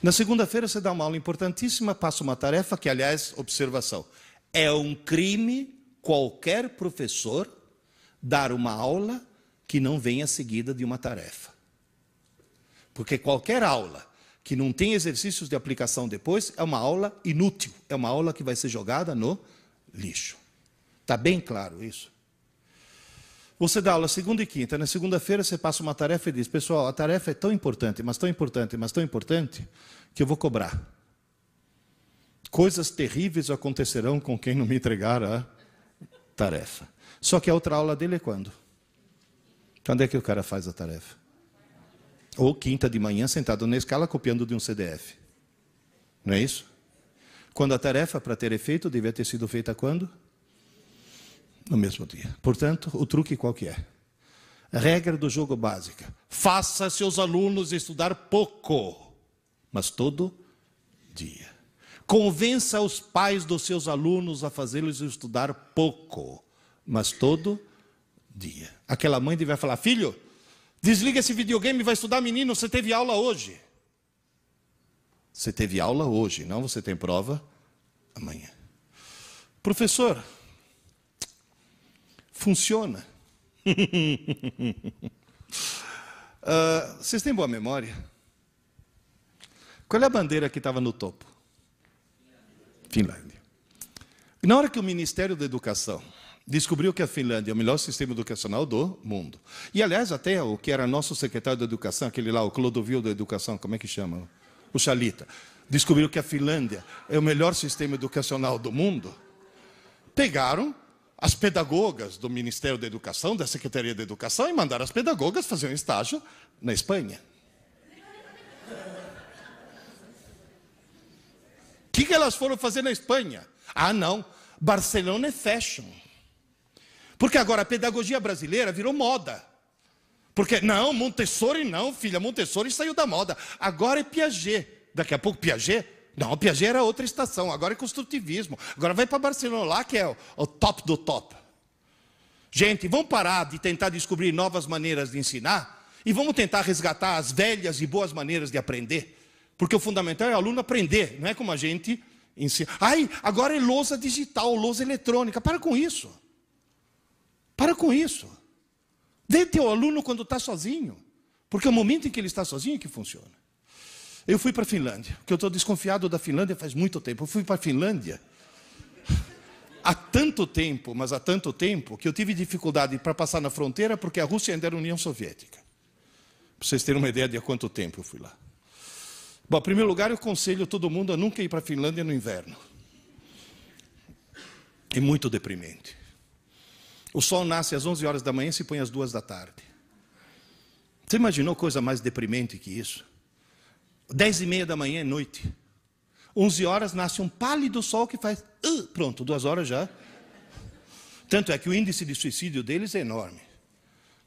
Na segunda-feira você dá uma aula importantíssima, passa uma tarefa que, aliás, observação, é um crime qualquer professor dar uma aula que não venha seguida de uma tarefa. Porque qualquer aula que não tem exercícios de aplicação depois é uma aula inútil, é uma aula que vai ser jogada no lixo. Está bem claro isso? Você dá aula segunda e quinta, na segunda-feira você passa uma tarefa e diz, pessoal, a tarefa é tão importante, mas tão importante, mas tão importante, que eu vou cobrar. Coisas terríveis acontecerão com quem não me entregar a tarefa. Só que a outra aula dele é quando? Quando é que o cara faz a tarefa? Ou quinta de manhã, sentado na escala, copiando de um CDF. Não é isso? Quando a tarefa, para ter efeito, devia ter sido feita quando? No mesmo dia. Portanto, o truque qual que é? A regra do jogo básica. Faça seus alunos estudar pouco, mas todo dia. Convença os pais dos seus alunos a fazê-los estudar pouco, mas todo dia. Aquela mãe devia falar, filho, desliga esse videogame e vai estudar, menino, você teve aula hoje. Você teve aula hoje, não você tem prova amanhã. Professor, funciona. Vocês têm boa memória? Qual é a bandeira que estava no topo? Finlândia. Na hora que o Ministério da Educação descobriu que a Finlândia é o melhor sistema educacional do mundo, e aliás até o que era nosso secretário da Educação, aquele lá, o Clodovil da Educação, como é que chama? O Chalita, descobriu que a Finlândia é o melhor sistema educacional do mundo, pegaram as pedagogas do Ministério da Educação, da Secretaria da Educação, e mandaram as pedagogas fazer um estágio na Espanha. O que elas foram fazer na Espanha? Ah, não, Barcelona é fashion. Porque agora a pedagogia brasileira virou moda. Porque, não, Montessori não, filha, Montessori saiu da moda. Agora é Piaget. Daqui a pouco Piaget? Não, Piaget era outra estação, agora é construtivismo. Agora vai para Barcelona lá, que é o top do top. Gente, vamos parar de tentar descobrir novas maneiras de ensinar e vamos tentar resgatar as velhas e boas maneiras de aprender. Porque o fundamental é o aluno aprender, não é como a gente ensina. Ai, agora é lousa digital, lousa eletrônica. Para com isso. Para com isso. Dê teu aluno quando está sozinho. Porque é o momento em que ele está sozinho que funciona. Eu fui para a Finlândia, porque eu estou desconfiado da Finlândia faz muito tempo. Eu fui para a Finlândia há tanto tempo, mas há tanto tempo, que eu tive dificuldade para passar na fronteira, porque a Rússia ainda era União Soviética. Para vocês terem uma ideia de há quanto tempo eu fui lá. Bom, em primeiro lugar, eu aconselho todo mundo a nunca ir para a Finlândia no inverno. É muito deprimente. O sol nasce às 11 horas da manhã e se põe às 2 da tarde. Você imaginou coisa mais deprimente que isso? 10h30 da manhã é noite. 11 horas nasce um pálido sol que faz... pronto, 2 horas já. Tanto é que o índice de suicídio deles é enorme.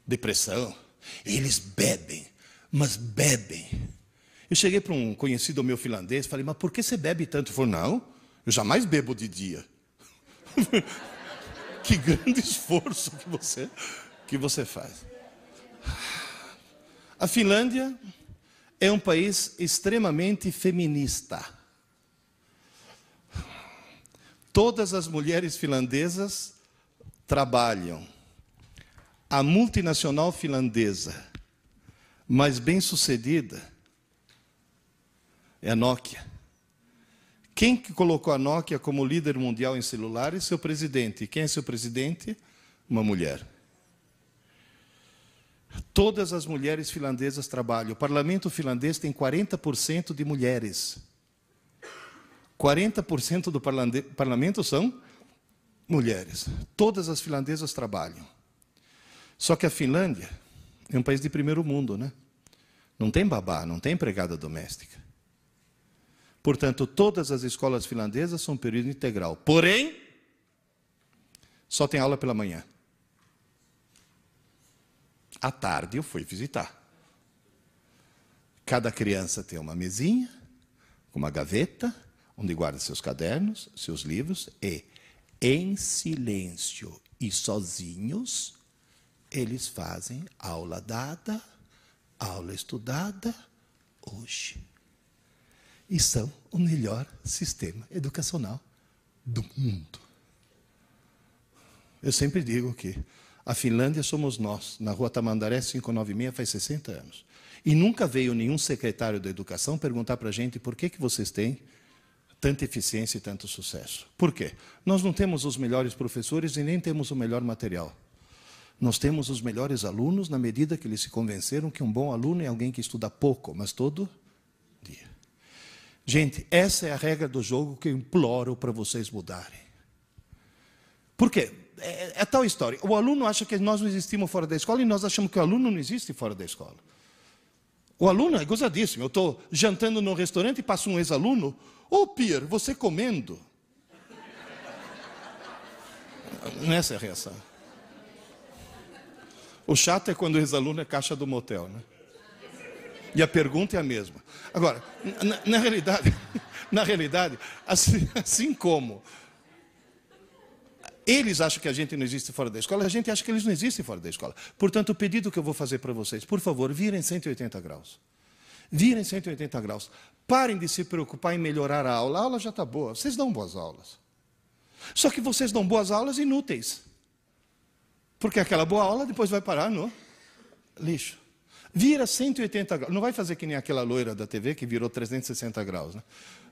Depressão. Eles bebem, mas bebem. Eu cheguei para um conhecido meu finlandês e falei, mas por que você bebe tanto? Ele falou, não, eu jamais bebo de dia. Que grande esforço que você faz. A Finlândia é um país extremamente feminista. Todas as mulheres finlandesas trabalham. A multinacional finlandesa mais bem-sucedida é a Nokia. Quem que colocou a Nokia como líder mundial em celulares? Seu presidente. Quem é seu presidente? Uma mulher. Todas as mulheres finlandesas trabalham. O parlamento finlandês tem 40% de mulheres. 40% do parlamento são mulheres. Todas as finlandesas trabalham. Só que a Finlândia é um país de primeiro mundo, né? Não tem babá, não tem empregada doméstica. Portanto, todas as escolas finlandesas são período integral. Porém, só tem aula pela manhã. À tarde eu fui visitar. Cada criança tem uma mesinha, uma gaveta, onde guarda seus cadernos, seus livros, e em silêncio e sozinhos, eles fazem aula dada, aula estudada, hoje. E são o melhor sistema educacional do mundo. Eu sempre digo que a Finlândia somos nós, na rua Tamandaré 596, faz 60 anos. E nunca veio nenhum secretário da educação perguntar para a gente por que vocês têm tanta eficiência e tanto sucesso. Por quê? Nós não temos os melhores professores e nem temos o melhor material. Nós temos os melhores alunos na medida que eles se convenceram que um bom aluno é alguém que estuda pouco, mas todo dia. Gente, essa é a regra do jogo que eu imploro para vocês mudarem. Por quê? É tal história. O aluno acha que nós não existimos fora da escola e nós achamos que o aluno não existe fora da escola. O aluno é gozadíssimo. Eu estou jantando num restaurante e passa um ex-aluno. Ô, Pierre, você comendo? Essa é a reação. O chato é quando o ex-aluno é caixa do motel, né? E a pergunta é a mesma. Agora, na realidade, assim como eles acham que a gente não existe fora da escola, a gente acha que eles não existem fora da escola. Portanto, o pedido que eu vou fazer para vocês, por favor, virem 180 graus. Virem 180 graus. Parem de se preocupar em melhorar a aula. A aula já está boa. Vocês dão boas aulas. Só que vocês dão boas aulas inúteis. Porque aquela boa aula depois vai parar no lixo. Vira 180 graus. Não vai fazer que nem aquela loira da TV que virou 360 graus. Né?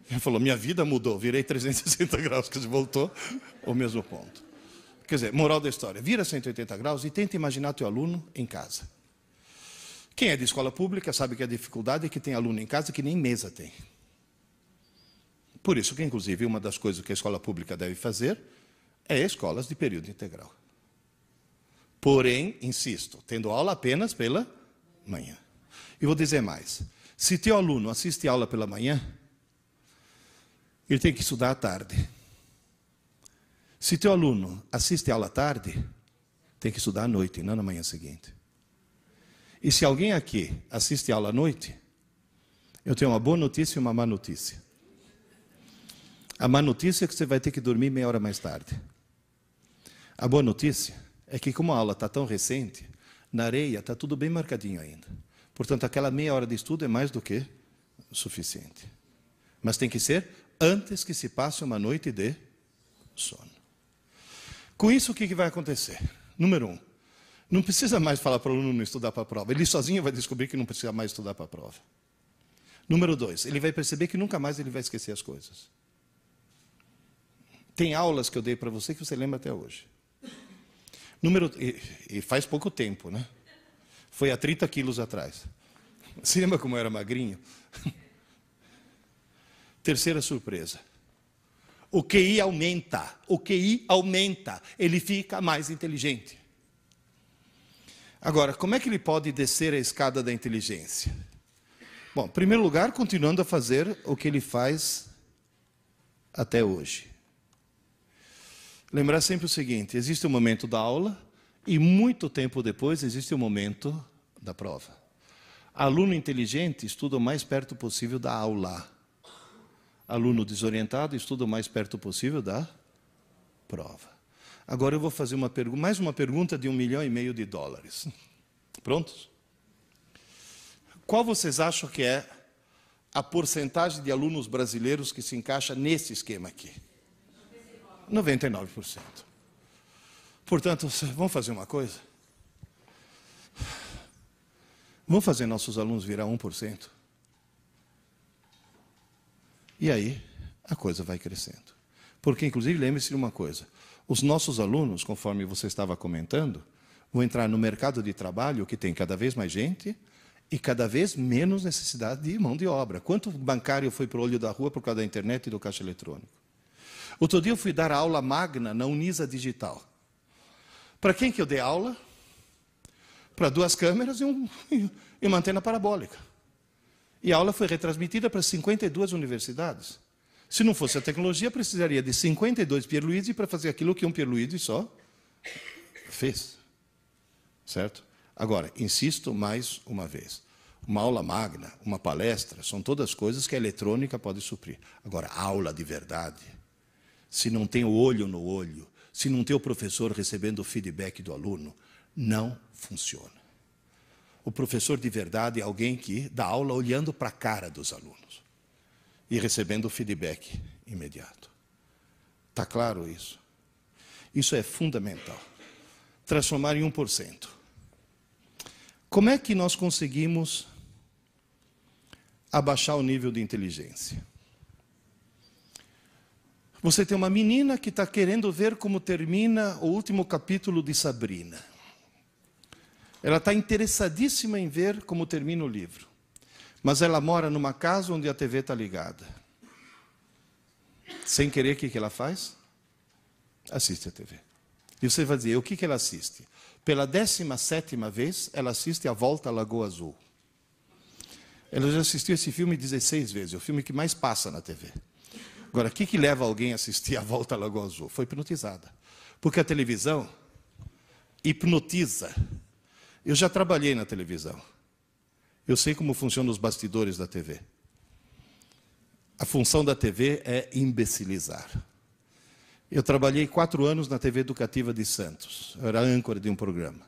Ela falou, minha vida mudou, virei 360 graus, que voltou ao mesmo ponto. Quer dizer, moral da história, vira 180 graus e tenta imaginar teu aluno em casa. Quem é de escola pública sabe que a dificuldade é que tem aluno em casa que nem mesa tem. Por isso que, inclusive, uma das coisas que a escola pública deve fazer é escolas de período integral. Porém, insisto, tendo aula apenas pela manhã. E vou dizer mais. Se teu aluno assiste aula pela manhã, ele tem que estudar à tarde. Se teu aluno assiste a aula à tarde, tem que estudar à noite, não na manhã seguinte. E se alguém aqui assiste a aula à noite, eu tenho uma boa notícia e uma má notícia. A má notícia é que você vai ter que dormir meia hora mais tarde. A boa notícia é que, como a aula está tão recente, na areia está tudo bem marcadinho ainda. Portanto, aquela meia hora de estudo é mais do que suficiente. Mas tem que ser antes que se passe uma noite de sono. Com isso, o que vai acontecer? Número 1, não precisa mais falar para o aluno não estudar para a prova. Ele sozinho vai descobrir que não precisa mais estudar para a prova. Número 2, ele vai perceber que nunca mais ele vai esquecer as coisas. Tem aulas que eu dei para você que você lembra até hoje. E faz pouco tempo, né? Foi há 30 quilos atrás. Você lembra como eu era magrinho? Terceira surpresa. O QI aumenta. O QI aumenta. Ele fica mais inteligente. Agora, como é que ele pode descer a escada da inteligência? Bom, em primeiro lugar, continuando a fazer o que ele faz até hoje. Lembrar sempre o seguinte, existe o momento da aula e muito tempo depois existe o momento da prova. Aluno inteligente estuda o mais perto possível da aula. Aluno desorientado estuda o mais perto possível da prova. Agora eu vou fazer mais uma pergunta de $1,5 milhão. Prontos? Qual vocês acham que é a porcentagem de alunos brasileiros que se encaixa nesse esquema aqui? 99%. Portanto, vamos fazer uma coisa? Vamos fazer nossos alunos virar 1%. E aí, a coisa vai crescendo. Porque, inclusive, lembre-se de uma coisa. Os nossos alunos, conforme você estava comentando, vão entrar no mercado de trabalho que tem cada vez mais gente e cada vez menos necessidade de mão de obra. Quanto bancário foi para o olho da rua por causa da internet e do caixa eletrônico? Outro dia eu fui dar aula magna na Unisa Digital. Para quem que eu dei aula? Para 2 câmeras e uma antena parabólica. E a aula foi retransmitida para 52 universidades. Se não fosse a tecnologia, precisaria de 52 Pierluigi para fazer aquilo que um Pierluigi só fez. Certo? Agora, insisto mais uma vez. Uma aula magna, uma palestra, são todas coisas que a eletrônica pode suprir. Agora, aula de verdade, se não tem o olho no olho, se não tem o professor recebendo o feedback do aluno, não funciona. O professor de verdade é alguém que dá aula olhando para a cara dos alunos e recebendo o feedback imediato. Está claro isso? Isso é fundamental. Transformar em 1%. Como é que nós conseguimos abaixar o nível de inteligência? Você tem uma menina que está querendo ver como termina o último capítulo de Sabrina. Ela está interessadíssima em ver como termina o livro. Mas ela mora numa casa onde a TV está ligada. Sem querer, o que ela faz? Assiste a TV. E você vai dizer, o que ela assiste? Pela 17ª vez, ela assiste A Volta à Lagoa Azul. Ela já assistiu esse filme 16 vezes, é o filme que mais passa na TV. Agora, o que leva alguém a assistir A Volta à Lagoa Azul? Foi hipnotizada. Porque a televisão hipnotiza. Eu já trabalhei na televisão. Eu sei como funcionam os bastidores da TV. A função da TV é imbecilizar. Eu trabalhei 4 anos na TV Educativa de Santos. Eu era âncora de um programa.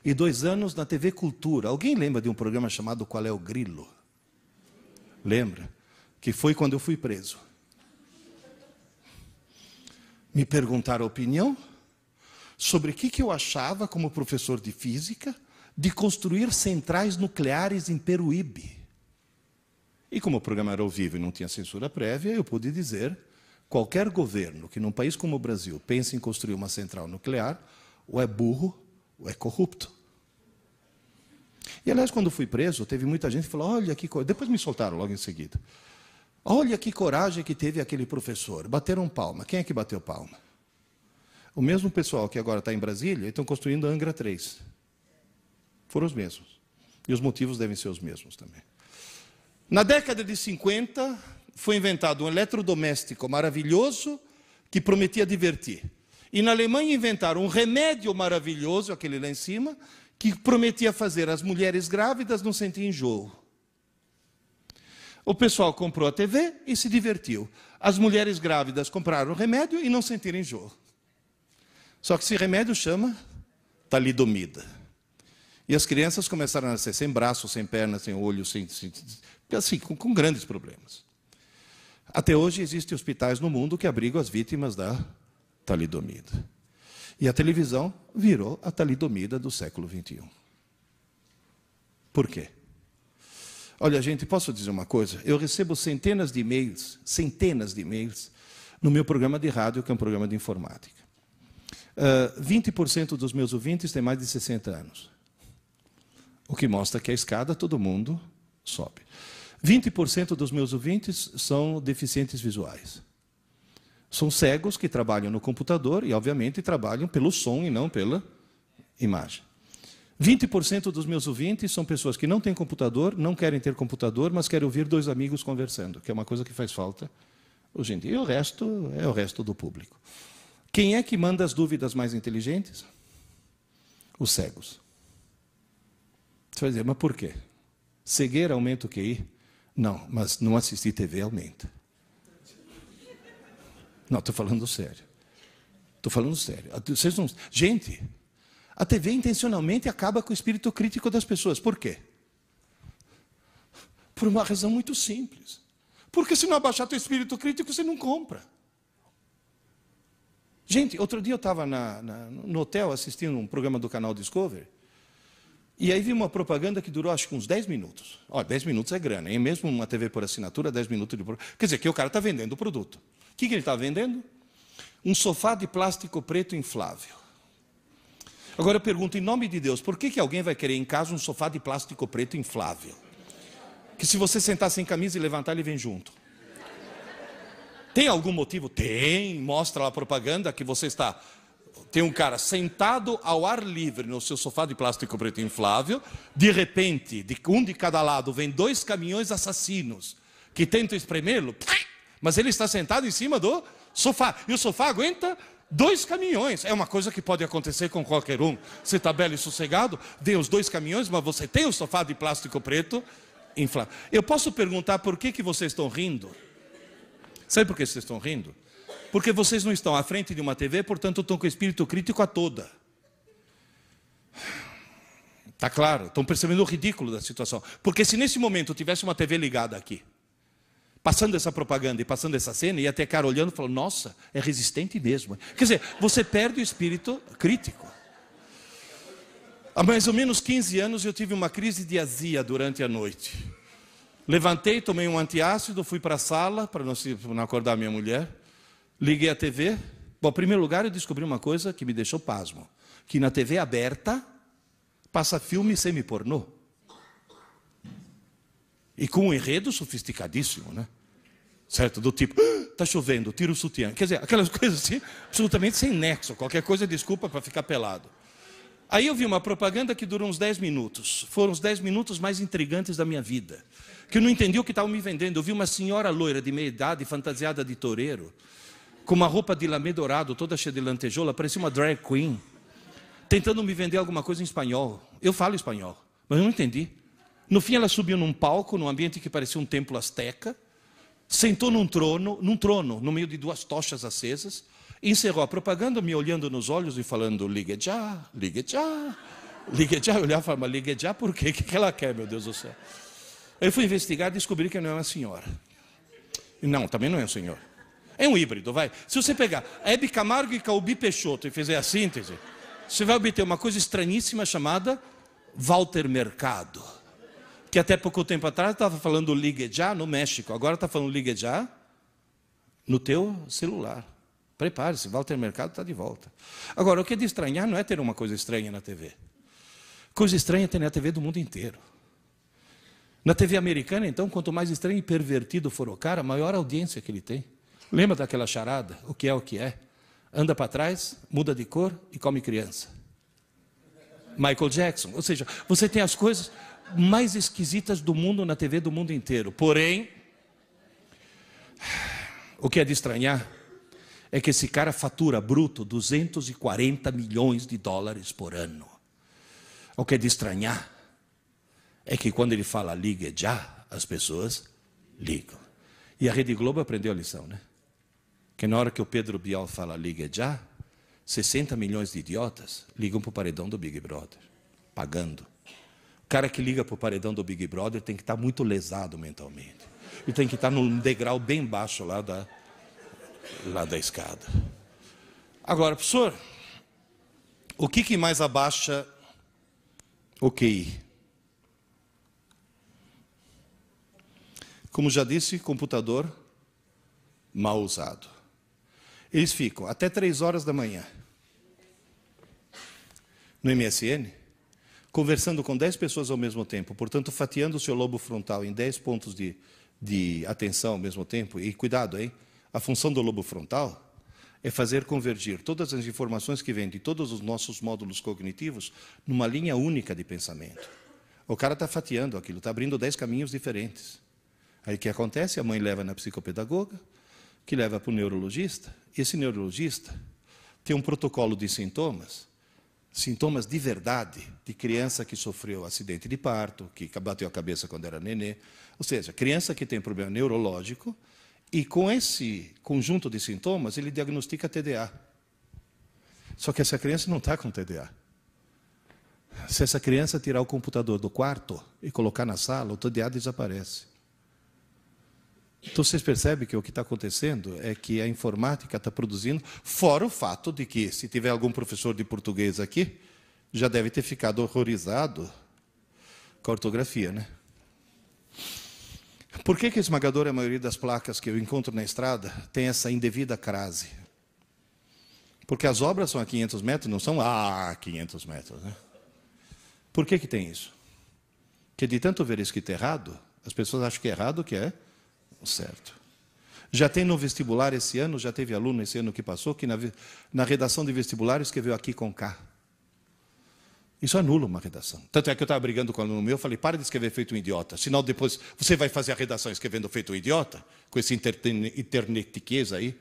E 2 anos na TV Cultura. Alguém lembra de um programa chamado Qual é o Grilo? Lembra? Que foi quando eu fui preso. Me perguntaram a opinião sobre o que eu achava, como professor de física, de construir centrais nucleares em Peruíbe. E como o programa era ao vivo e não tinha censura prévia, eu pude dizer, qualquer governo que num país como o Brasil pense em construir uma central nuclear, ou é burro, ou é corrupto. E, aliás, quando fui preso, teve muita gente que falou, olha que coragem. Depois me soltaram logo em seguida. Olha que coragem que teve aquele professor. Bateram palma. Quem é que bateu palma? O mesmo pessoal que agora está em Brasília, estão construindo a Angra 3. Foram os mesmos. E os motivos devem ser os mesmos também. Na década de 50, foi inventado um eletrodoméstico maravilhoso que prometia divertir. E na Alemanha inventaram um remédio maravilhoso, aquele lá em cima, que prometia fazer as mulheres grávidas não sentir enjoo. O pessoal comprou a TV e se divertiu. As mulheres grávidas compraram o remédio e não sentiram enjoo. Só que esse remédio chama talidomida. E as crianças começaram a nascer sem braço, sem perna, sem olho, assim, com grandes problemas. Até hoje existem hospitais no mundo que abrigam as vítimas da talidomida. E a televisão virou a talidomida do século XXI. Por quê? Olha, gente, posso dizer uma coisa? Eu recebo centenas de e-mails, no meu programa de rádio, que é um programa de informática. 20% dos meus ouvintes têm mais de 60 anos. O que mostra que a escada todo mundo sobe. 20% dos meus ouvintes são deficientes visuais. São cegos que trabalham no computador e, obviamente, trabalham pelo som e não pela imagem. 20% dos meus ouvintes são pessoas que não têm computador, não querem ter computador, mas querem ouvir dois amigos conversando, que é uma coisa que faz falta hoje em dia. E o resto é o resto do público. Quem é que manda as dúvidas mais inteligentes? Os cegos. Você vai dizer, mas por quê? Cegueira aumenta o QI? Não, mas não assistir TV aumenta. Não, estou falando sério. Estou falando sério. Vocês não... Gente, a TV intencionalmente acaba com o espírito crítico das pessoas. Por quê? Por uma razão muito simples. Porque se não abaixar teu espírito crítico, você não compra. Gente, outro dia eu estava no hotel assistindo um programa do canal Discovery, e aí vi uma propaganda que durou acho que uns 10 minutos. Olha, 10 minutos é grana, hein? Mesmo uma TV por assinatura, 10 minutos de programa. Quer dizer, que o cara está vendendo o produto. O que ele está vendendo? Um sofá de plástico preto inflável. Agora eu pergunto, em nome de Deus, por que alguém vai querer em casa um sofá de plástico preto inflável? Que se você sentar sem camisa e levantar, ele vem junto. Tem algum motivo? Tem. Mostra lá a propaganda que você está... Tem um cara sentado ao ar livre no seu sofá de plástico preto inflável. De repente, um de cada lado, vem 2 caminhões assassinos que tentam espremê-lo. Mas ele está sentado em cima do sofá. E o sofá aguenta 2 caminhões. É uma coisa que pode acontecer com qualquer um. Você está belo e sossegado, vem os 2 caminhões, mas você tem o sofá de plástico preto inflável. Eu posso perguntar por que vocês estão rindo? Sabe por que vocês estão rindo? Porque vocês não estão à frente de uma TV, portanto estão com o espírito crítico a toda. Está claro? Estão percebendo o ridículo da situação. Porque se nesse momento tivesse uma TV ligada aqui, passando essa propaganda e passando essa cena, ia ter cara olhando e falando, nossa, é resistente mesmo. Quer dizer, você perde o espírito crítico. Há mais ou menos 15 anos eu tive uma crise de azia durante a noite. Levantei, tomei um antiácido, fui para a sala, para não acordar minha mulher. Liguei a TV. Bom, em primeiro lugar, eu descobri uma coisa que me deixou pasmo. Que na TV aberta, passa filme semi-pornô. E com um enredo sofisticadíssimo, né? Certo? Do tipo, está chovendo, tira o sutiã. Quer dizer, aquelas coisas assim, absolutamente sem nexo. Qualquer coisa é desculpa para ficar pelado. Aí eu vi uma propaganda que durou uns 10 minutos. Foram os 10 minutos mais intrigantes da minha vida. Que eu não entendi o que estavam me vendendo. Eu vi uma senhora loira de meia idade, fantasiada de toureiro, com uma roupa de lamê dourado, toda cheia de lantejoula, parecia uma drag queen, tentando me vender alguma coisa em espanhol. Eu falo espanhol, mas eu não entendi. No fim, ela subiu num palco, num ambiente que parecia um templo asteca, sentou num trono, no meio de 2 tochas acesas, e encerrou a propaganda, me olhando nos olhos e falando, ligue já, ligue já, ligue já. Eu olhava e falava, mas ligue já por quê? O que ela quer, meu Deus do céu? Eu fui investigar e descobri que não é uma senhora. Não, também não é um senhor. É um híbrido, vai. Se você pegar Hebe Camargo e Calbi Peixoto e fizer a síntese, você vai obter uma coisa estranhíssima chamada Walter Mercado. Que até pouco tempo atrás estava falando ligue já no México. Agora está falando ligue já no teu celular. Prepare-se, Walter Mercado está de volta. Agora, o que é de estranhar não é ter uma coisa estranha na TV. Coisa estranha é ter na TV do mundo inteiro. Na TV americana, então, quanto mais estranho e pervertido for o cara, maior audiência que ele tem. Lembra daquela charada? O que é o que é? Anda para trás, muda de cor e come criança. Michael Jackson. Ou seja, você tem as coisas mais esquisitas do mundo na TV do mundo inteiro. Porém, o que é de estranhar é que esse cara fatura bruto 240 milhões de dólares por ano. O que é de estranhar é que quando ele fala ligue já, as pessoas ligam. E a Rede Globo aprendeu a lição, né? Que na hora que o Pedro Bial fala ligue já, 60 milhões de idiotas ligam para o paredão do Big Brother, pagando. O cara que liga para o paredão do Big Brother tem que estar muito lesado mentalmente. E tem que estar num degrau bem baixo lá da escada. Agora, professor, o que mais abaixa o QI? Como já disse, computador mal usado. Eles ficam até 3 horas da manhã no MSN, conversando com 10 pessoas ao mesmo tempo, portanto, fatiando o seu lobo frontal em 10 pontos de atenção ao mesmo tempo. E cuidado, hein? A função do lobo frontal é fazer convergir todas as informações que vêm de todos os nossos módulos cognitivos numa linha única de pensamento. O cara está fatiando aquilo, está abrindo 10 caminhos diferentes. Aí o que acontece? A mãe leva na psicopedagoga, que leva para o neurologista, e esse neurologista tem um protocolo de sintomas de verdade, de criança que sofreu acidente de parto, que bateu a cabeça quando era nenê, ou seja, criança que tem problema neurológico, e com esse conjunto de sintomas, ele diagnostica TDA. Só que essa criança não está com TDA. Se essa criança tirar o computador do quarto e colocar na sala, o TDA desaparece. Então, vocês percebem que o que está acontecendo é que a informática está produzindo, fora o fato de que, se tiver algum professor de português aqui, já deve ter ficado horrorizado com a ortografia, né? Por que a esmagadora maioria das placas que eu encontro na estrada tem essa indevida crase? Porque as obras são a 500 metros, não são a 500 metros, né? Por que tem isso? Porque de tanto ver escrito errado, as pessoas acham que é errado o que é certo. Já tem no vestibular esse ano, já teve aluno esse ano que passou, que na redação de vestibular escreveu aqui com K. Isso anula uma redação. Tanto é que eu estava brigando com o aluno meu, eu falei, para de escrever feito um idiota, senão depois você vai fazer a redação escrevendo feito um idiota, com esse internetiquez aí.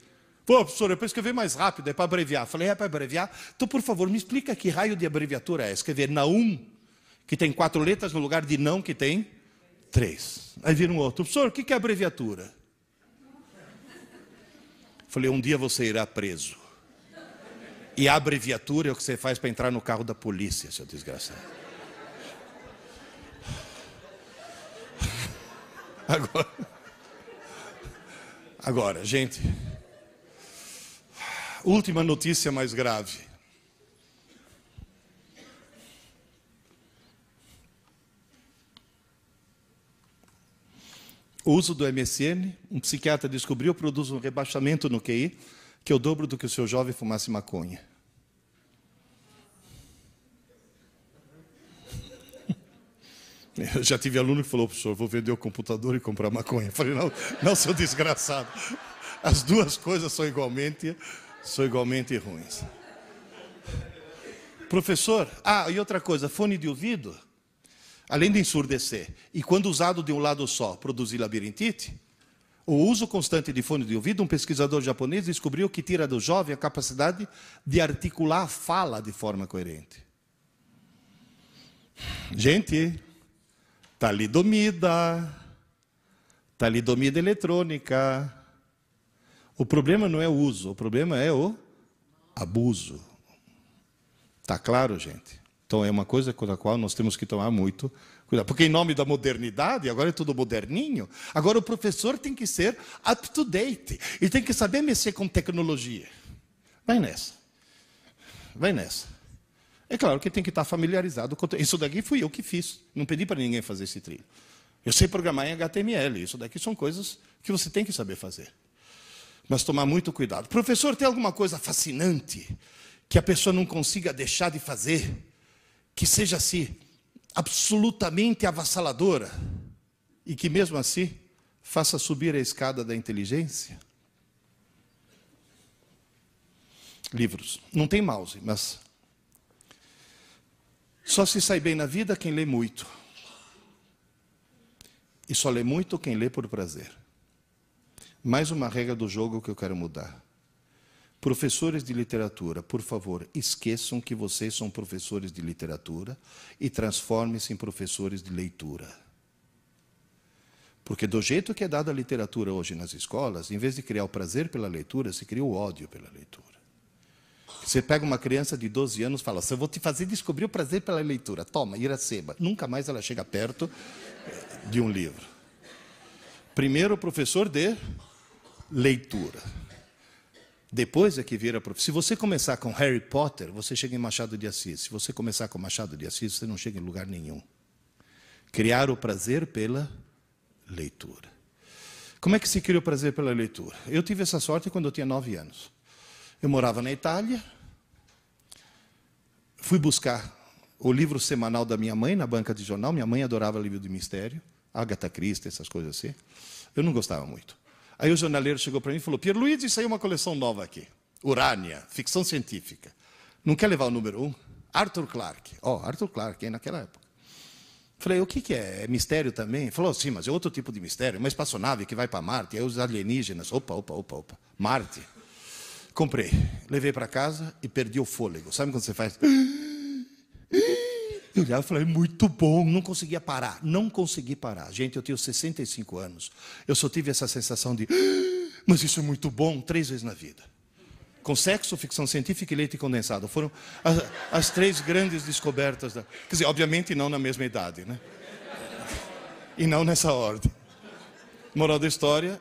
Pô, professor, é para escrever mais rápido, é para abreviar. Eu falei, é para abreviar? Então, por favor, me explica que raio de abreviatura é. Escrever naum, que tem 4 letras, no lugar de não, que tem 3. Aí vira um outro, professor, o que é abreviatura? Falei, um dia você irá preso. E a abreviatura é o que você faz para entrar no carro da polícia, seu desgraçado. Agora, gente, última notícia mais grave. O uso do MSN, um psiquiatra descobriu, produz um rebaixamento no QI, que é o dobro do que o seu jovem fumasse maconha. Eu já tive aluno que falou, professor, vou vender o computador e comprar maconha. Eu falei, não, seu desgraçado. As duas coisas são igualmente ruins. Professor, e outra coisa, fone de ouvido, além de ensurdecer, e quando usado de um lado só, produzir labirintite, o uso constante de fone de ouvido, um pesquisador japonês descobriu que tira do jovem a capacidade de articular a fala de forma coerente. Gente, talidomida eletrônica. O problema não é o uso, o problema é o abuso. Está claro, gente? Então, é uma coisa com a qual nós temos que tomar muito cuidado. Porque, em nome da modernidade, agora é tudo moderninho, agora o professor tem que ser up-to-date. E tem que saber mexer com tecnologia. Vai nessa. É claro que tem que estar familiarizado com... Isso daqui fui eu que fiz. Não pedi para ninguém fazer esse trilho. Eu sei programar em HTML. Isso daqui são coisas que você tem que saber fazer. Mas tomar muito cuidado. Professor, tem alguma coisa fascinante que a pessoa não consiga deixar de fazer, que seja assim, absolutamente avassaladora, e que mesmo assim faça subir a escada da inteligência? Livros. Não tem mouse, mas só se sai bem na vida quem lê muito. E só lê muito quem lê por prazer. Mais uma regra do jogo que eu quero mudar. Professores de literatura, por favor, esqueçam que vocês são professores de literatura e transformem-se em professores de leitura. Porque do jeito que é dada a literatura hoje nas escolas, em vez de criar o prazer pela leitura, se cria o ódio pela leitura. Você pega uma criança de 12 anos e fala, eu vou te fazer descobrir o prazer pela leitura. Toma, Iracema. Nunca mais ela chega perto de um livro. Primeiro, professor de leitura. Depois é que vira professor. Se você começar com Harry Potter, você chega em Machado de Assis. Se você começar com Machado de Assis, você não chega em lugar nenhum. Criar o prazer pela leitura. Como é que se cria o prazer pela leitura? Eu tive essa sorte quando eu tinha 9 anos. Eu morava na Itália, fui buscar o livro semanal da minha mãe na banca de jornal. Minha mãe adorava livro de mistério, Agatha Christie, essas coisas assim. Eu não gostava muito. Aí o jornaleiro chegou para mim e falou, Pierluigi, saiu uma coleção nova aqui. Urânia, ficção científica. Não quer levar o número 1? Arthur Clarke. Arthur Clarke, hein, naquela época. Falei, o que é? É mistério também? Ele falou, sim, mas é outro tipo de mistério. Uma espaçonave que vai para Marte, aí os alienígenas. Opa. Marte. Comprei. Levei para casa e perdi o fôlego. Sabe quando você faz... Eu olhava e falei, muito bom, não conseguia parar. Não consegui parar. Gente, eu tenho 65 anos. Eu só tive essa sensação de, mas isso é muito bom, 3 vezes na vida. Com sexo, ficção científica e leite condensado. Foram as 3 grandes descobertas. Quer dizer, obviamente não na mesma idade, né? E não nessa ordem. Moral da história,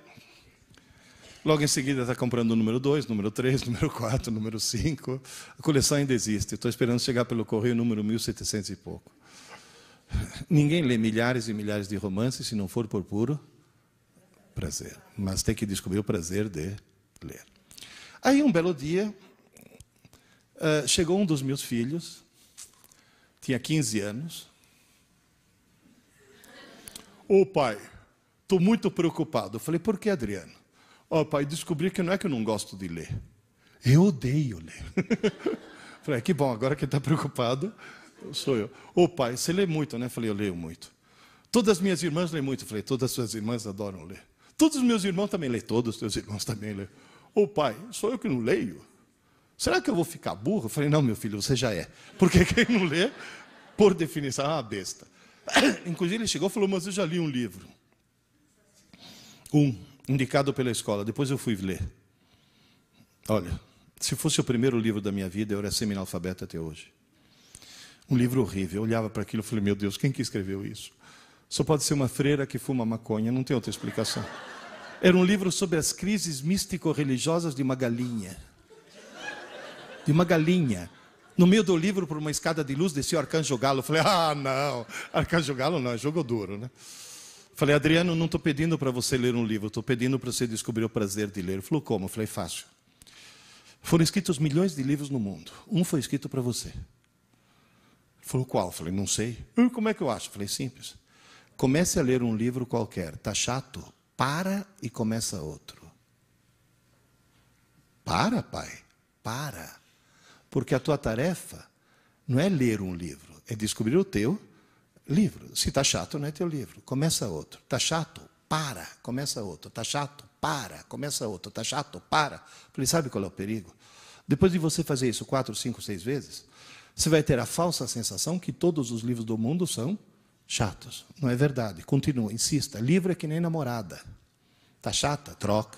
logo em seguida está comprando o número 2, número 3, número 4, número 5. A coleção ainda existe. Estou esperando chegar pelo correio número 1700 e pouco. Ninguém lê milhares e milhares de romances se não for por puro prazer. Mas tem que descobrir o prazer de ler. Aí, um belo dia, chegou um dos meus filhos, tinha 15 anos. Ô pai, estou muito preocupado. Eu falei, por que, Adriano? Pai, descobri que não é que eu não gosto de ler. Eu odeio ler. Falei, que bom, agora que está preocupado, sou eu. Pai, você lê muito, né? Falei, eu leio muito. Todas as minhas irmãs leem muito. Falei, todas as suas irmãs adoram ler. Todos os meus irmãos também leem. Todos os teus irmãos também leem. Pai, sou eu que não leio? Será que eu vou ficar burro? Eu falei, não, meu filho, você já é. Porque quem não lê, por definição, é uma besta. Inclusive, ele chegou e falou, mas eu já li um livro. Indicado pela escola. Depois eu fui ler. Olha, se fosse o primeiro livro da minha vida, eu era semi-analfabeto até hoje. Um livro horrível. Eu olhava para aquilo e falei, meu Deus, quem que escreveu isso? Só pode ser uma freira que fuma maconha, não tem outra explicação. Era um livro sobre as crises místico-religiosas de uma galinha. De uma galinha. No meio do livro, por uma escada de luz, descia o Arcanjo Galo. Eu falei, não, Arcanjo Galo não, é jogo duro, né? Falei, Adriano, não estou pedindo para você ler um livro, estou pedindo para você descobrir o prazer de ler. Ele falou, como? Eu falei, fácil. Foram escritos milhões de livros no mundo. Um foi escrito para você. Ele falou, qual? Eu falei, não sei. Como é que eu acho? Eu falei, simples. Comece a ler um livro qualquer. Está chato? Para e começa outro. Para, pai. Para. Porque a tua tarefa não é ler um livro, é descobrir o teu livro. Se está chato, não é teu livro. Começa outro. Está chato? Para. Começa outro. Está chato? Para. Começa outro. Está chato? Para. Falei, sabe qual é o perigo? Depois de você fazer isso 4, 5, 6 vezes, você vai ter a falsa sensação que todos os livros do mundo são chatos. Não é verdade. Continua, insista. Livro é que nem namorada. Está chata? Troca.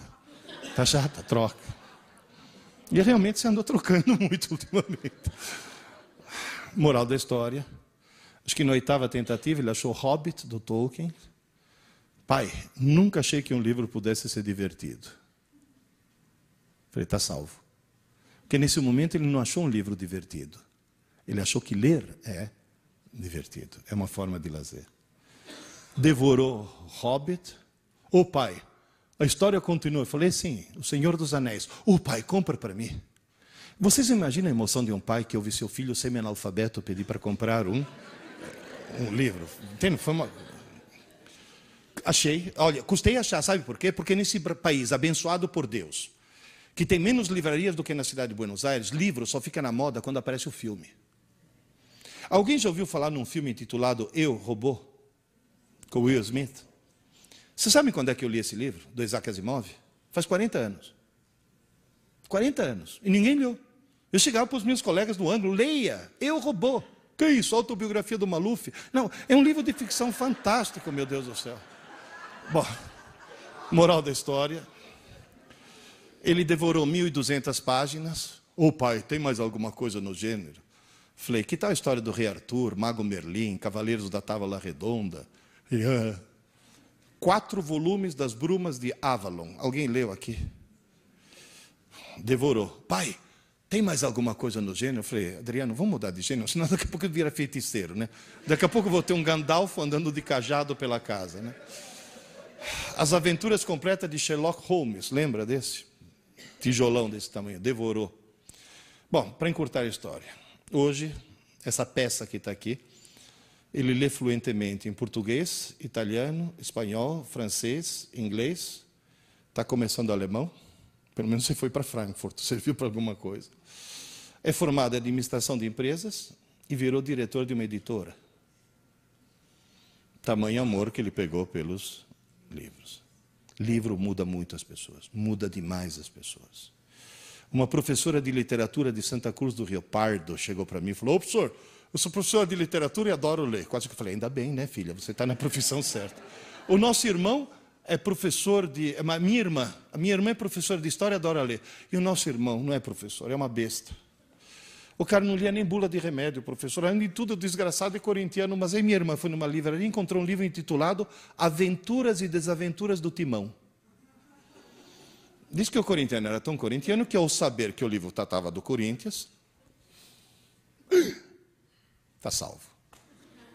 Está chata? Troca. E realmente você andou trocando muito ultimamente. Moral da história. Acho que na 8ª tentativa ele achou Hobbit, do Tolkien. Pai, nunca achei que um livro pudesse ser divertido. Falei, está salvo. Porque nesse momento ele não achou um livro divertido. Ele achou que ler é divertido. É uma forma de lazer. Devorou Hobbit. Pai, a história continua. Eu falei, sim, O Senhor dos Anéis. Pai, compra para mim. Vocês imaginam a emoção de um pai que ouve seu filho semi-analfabeto pedir para comprar um livro? Entende? Foi uma... Achei. Olha, custei achar, sabe por quê? Porque nesse país abençoado por Deus, que tem menos livrarias do que na cidade de Buenos Aires, livro só fica na moda quando aparece o filme. Alguém já ouviu falar num filme intitulado Eu, Robô? Com Will Smith? Você sabe quando é que eu li esse livro, do Isaac Asimov? Faz 40 anos. 40 anos. E ninguém leu. Eu chegava para os meus colegas do ângulo, leia, Eu, Robô. Que isso? Autobiografia do Maluf? Não, é um livro de ficção fantástico, meu Deus do céu. Bom, moral da história. Ele devorou 1.200 páginas. Ô pai, tem mais alguma coisa no gênero? Falei, que tal a história do Rei Arthur, Mago Merlin, Cavaleiros da Távola Redonda? 4 volumes das Brumas de Avalon. Alguém leu aqui? Devorou. Pai, tem mais alguma coisa no gênero? Eu falei, Adriano, vamos mudar de gênero, senão daqui a pouco eu vira feiticeiro, né? Daqui a pouco eu vou ter um Gandalf andando de cajado pela casa, né? As Aventuras Completas de Sherlock Holmes, lembra desse? Tijolão desse tamanho, devorou. Bom, para encurtar a história, hoje, essa peça que está aqui, ele lê fluentemente em português, italiano, espanhol, francês, inglês, está começando alemão, pelo menos você foi para Frankfurt, serviu para alguma coisa. É formado em administração de empresas e virou diretor de uma editora. Tamanho amor que ele pegou pelos livros. Livro muda muito as pessoas, muda demais as pessoas. Uma professora de literatura de Santa Cruz do Rio Pardo chegou para mim e falou, ô professor, eu sou professora de literatura e adoro ler. Quase que eu falei, ainda bem, né, filha, você está na profissão certa. O nosso irmão é professor de... A minha irmã é professora de história e adora ler. E o nosso irmão não é professor, é uma besta. O cara não lia nem bula de remédio, professor. Além de tudo, desgraçado e corintiano. Mas aí minha irmã foi numa livraria e encontrou um livro intitulado Aventuras e Desaventuras do Timão. Diz que o corintiano era tão corintiano que, ao saber que o livro tratava do Corinthians, está salvo.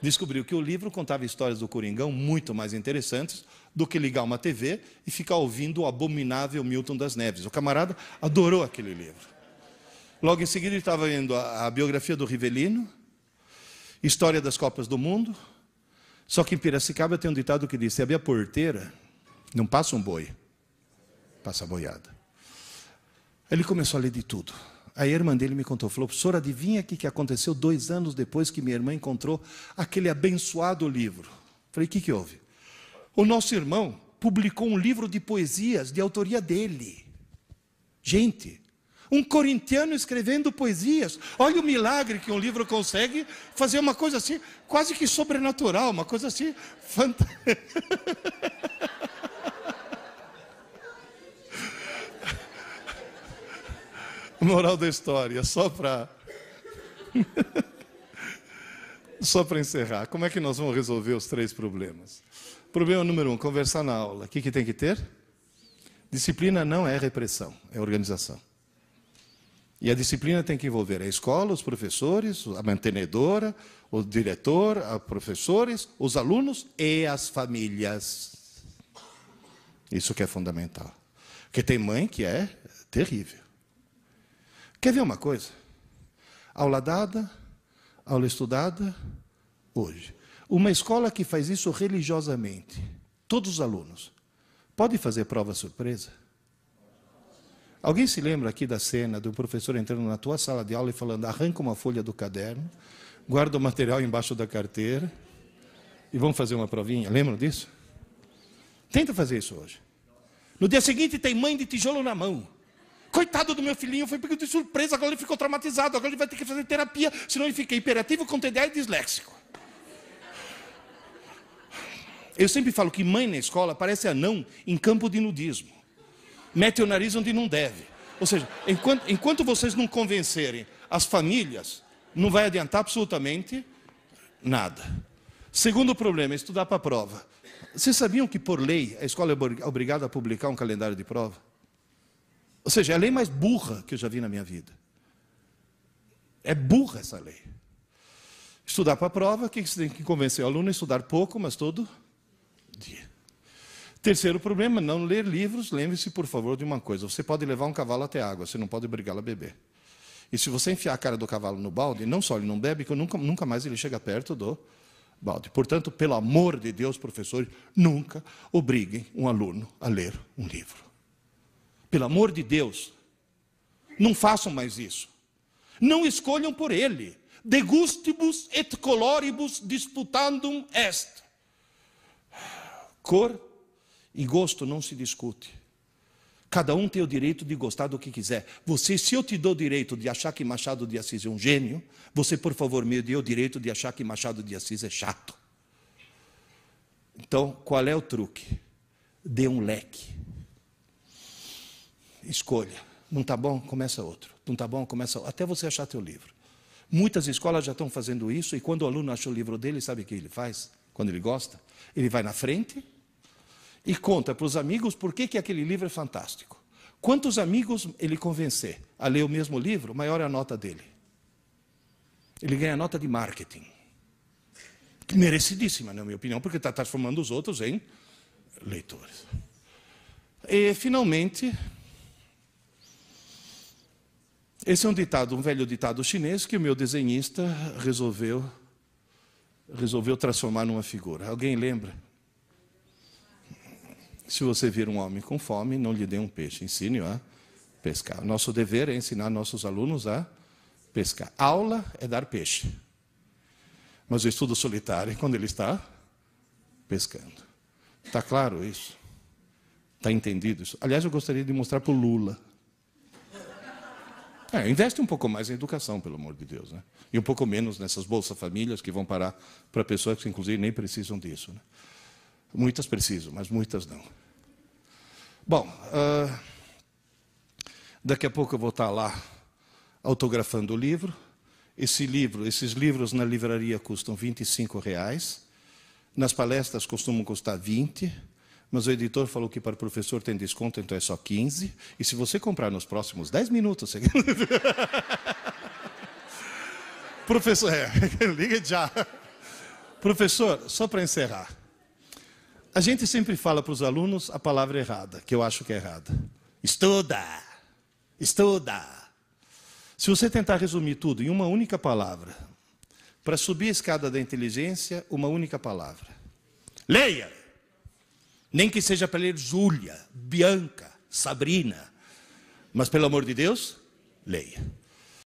Descobriu que o livro contava histórias do Coringão muito mais interessantes do que ligar uma TV e ficar ouvindo o abominável Milton das Neves. O camarada adorou aquele livro. Logo em seguida ele estava lendo a biografia do Rivelino, História das Copas do Mundo. Só que em Piracicaba tem um ditado que diz, se abrir a porteira, não passa um boi, passa a boiada. Ele começou a ler de tudo. Aí a irmã dele me contou, falou, professor, adivinha o que aconteceu 2 anos depois que minha irmã encontrou aquele abençoado livro? Falei, o que houve? O nosso irmão publicou um livro de poesias de autoria dele. Gente, um corintiano escrevendo poesias. Olha o milagre que um livro consegue fazer, uma coisa assim, quase que sobrenatural, uma coisa assim, fantástica. Moral da história, só para encerrar. Como é que nós vamos resolver os 3 problemas? Problema número 1, conversar na aula. O que tem que ter? Disciplina não é repressão, é organização. E a disciplina tem que envolver a escola, os professores, a mantenedora, o diretor, os professores, os alunos e as famílias. Isso que é fundamental. Porque tem mãe que é terrível. Quer ver uma coisa? Aula dada, aula estudada, hoje. Uma escola que faz isso religiosamente, todos os alunos, pode fazer prova surpresa? Alguém se lembra aqui da cena do professor entrando na tua sala de aula e falando, arranca uma folha do caderno, guarda o material embaixo da carteira e vamos fazer uma provinha? Lembram disso? Tenta fazer isso hoje. No dia seguinte tem mãe de tijolo na mão. Coitado do meu filhinho, foi pego de surpresa, agora ele ficou traumatizado, agora ele vai ter que fazer terapia, senão ele fica hiperativo, com TDA e disléxico. Eu sempre falo que mãe na escola parece anão em campo de nudismo. Mete o nariz onde não deve. Ou seja, enquanto vocês não convencerem as famílias, não vai adiantar absolutamente nada. Segundo problema, estudar para a prova. Vocês sabiam que, por lei, a escola é obrigada a publicar um calendário de prova? Ou seja, é a lei mais burra que eu já vi na minha vida. É burra essa lei. Estudar para a prova, o que você tem que convencer o aluno? Estudar pouco, mas todo dia. Terceiro problema, não ler livros. Lembre-se, por favor, de uma coisa. Você pode levar um cavalo até a água, você não pode obrigá-lo a beber. E se você enfiar a cara do cavalo no balde, não só ele não bebe, que nunca mais ele chega perto do balde. Portanto, pelo amor de Deus, professores, nunca obriguem um aluno a ler um livro. Pelo amor de Deus, não façam mais isso. Não escolham por ele. De gustibus et coloribus disputandum est. Cor e gosto não se discute. Cada um tem o direito de gostar do que quiser. Você, se eu te dou o direito de achar que Machado de Assis é um gênio, você, por favor, me dê o direito de achar que Machado de Assis é chato. Então, qual é o truque? Dê um leque. Escolha. Não está bom? Começa outro. Não está bom? Começa outro. Até você achar teu livro. Muitas escolas já estão fazendo isso, e quando o aluno acha o livro dele, sabe o que ele faz? Quando ele gosta? Ele vai na frente e conta para os amigos por que aquele livro é fantástico. Quantos amigos ele convencer a ler o mesmo livro, maior é a nota dele. Ele ganha nota de marketing. Merecidíssima, na minha opinião, porque está transformando os outros em leitores. E, finalmente, esse é um velho ditado chinês que o meu desenhista resolveu transformar numa figura. Alguém lembra? Se você vir um homem com fome, não lhe dê um peixe, ensine-o a pescar. Nosso dever é ensinar nossos alunos a pescar. Aula é dar peixe. Mas o estudo solitário é quando ele está pescando. Está claro isso? Está entendido isso? Aliás, eu gostaria de mostrar para o Lula. Investe um pouco mais em educação, pelo amor de Deus, né? E um pouco menos nessas Bolsa Famílias que vão parar para pessoas que, inclusive, nem precisam disso, né? Muitas precisam, mas muitas não. Bom, daqui a pouco eu vou estar lá autografando o livro. Esses livros na livraria custam R$25. Nas palestras costumam custar 20, mas o editor falou que para o professor tem desconto, então é só 15. E se você comprar nos próximos 10 minutos... Professor, liga já. Professor, só para encerrar. A gente sempre fala para os alunos a palavra errada, que eu acho que é errada. Estuda! Estuda! Se você tentar resumir tudo em uma única palavra, para subir a escada da inteligência, uma única palavra. Leia! Nem que seja para ler Júlia, Bianca, Sabrina. Mas, pelo amor de Deus, leia.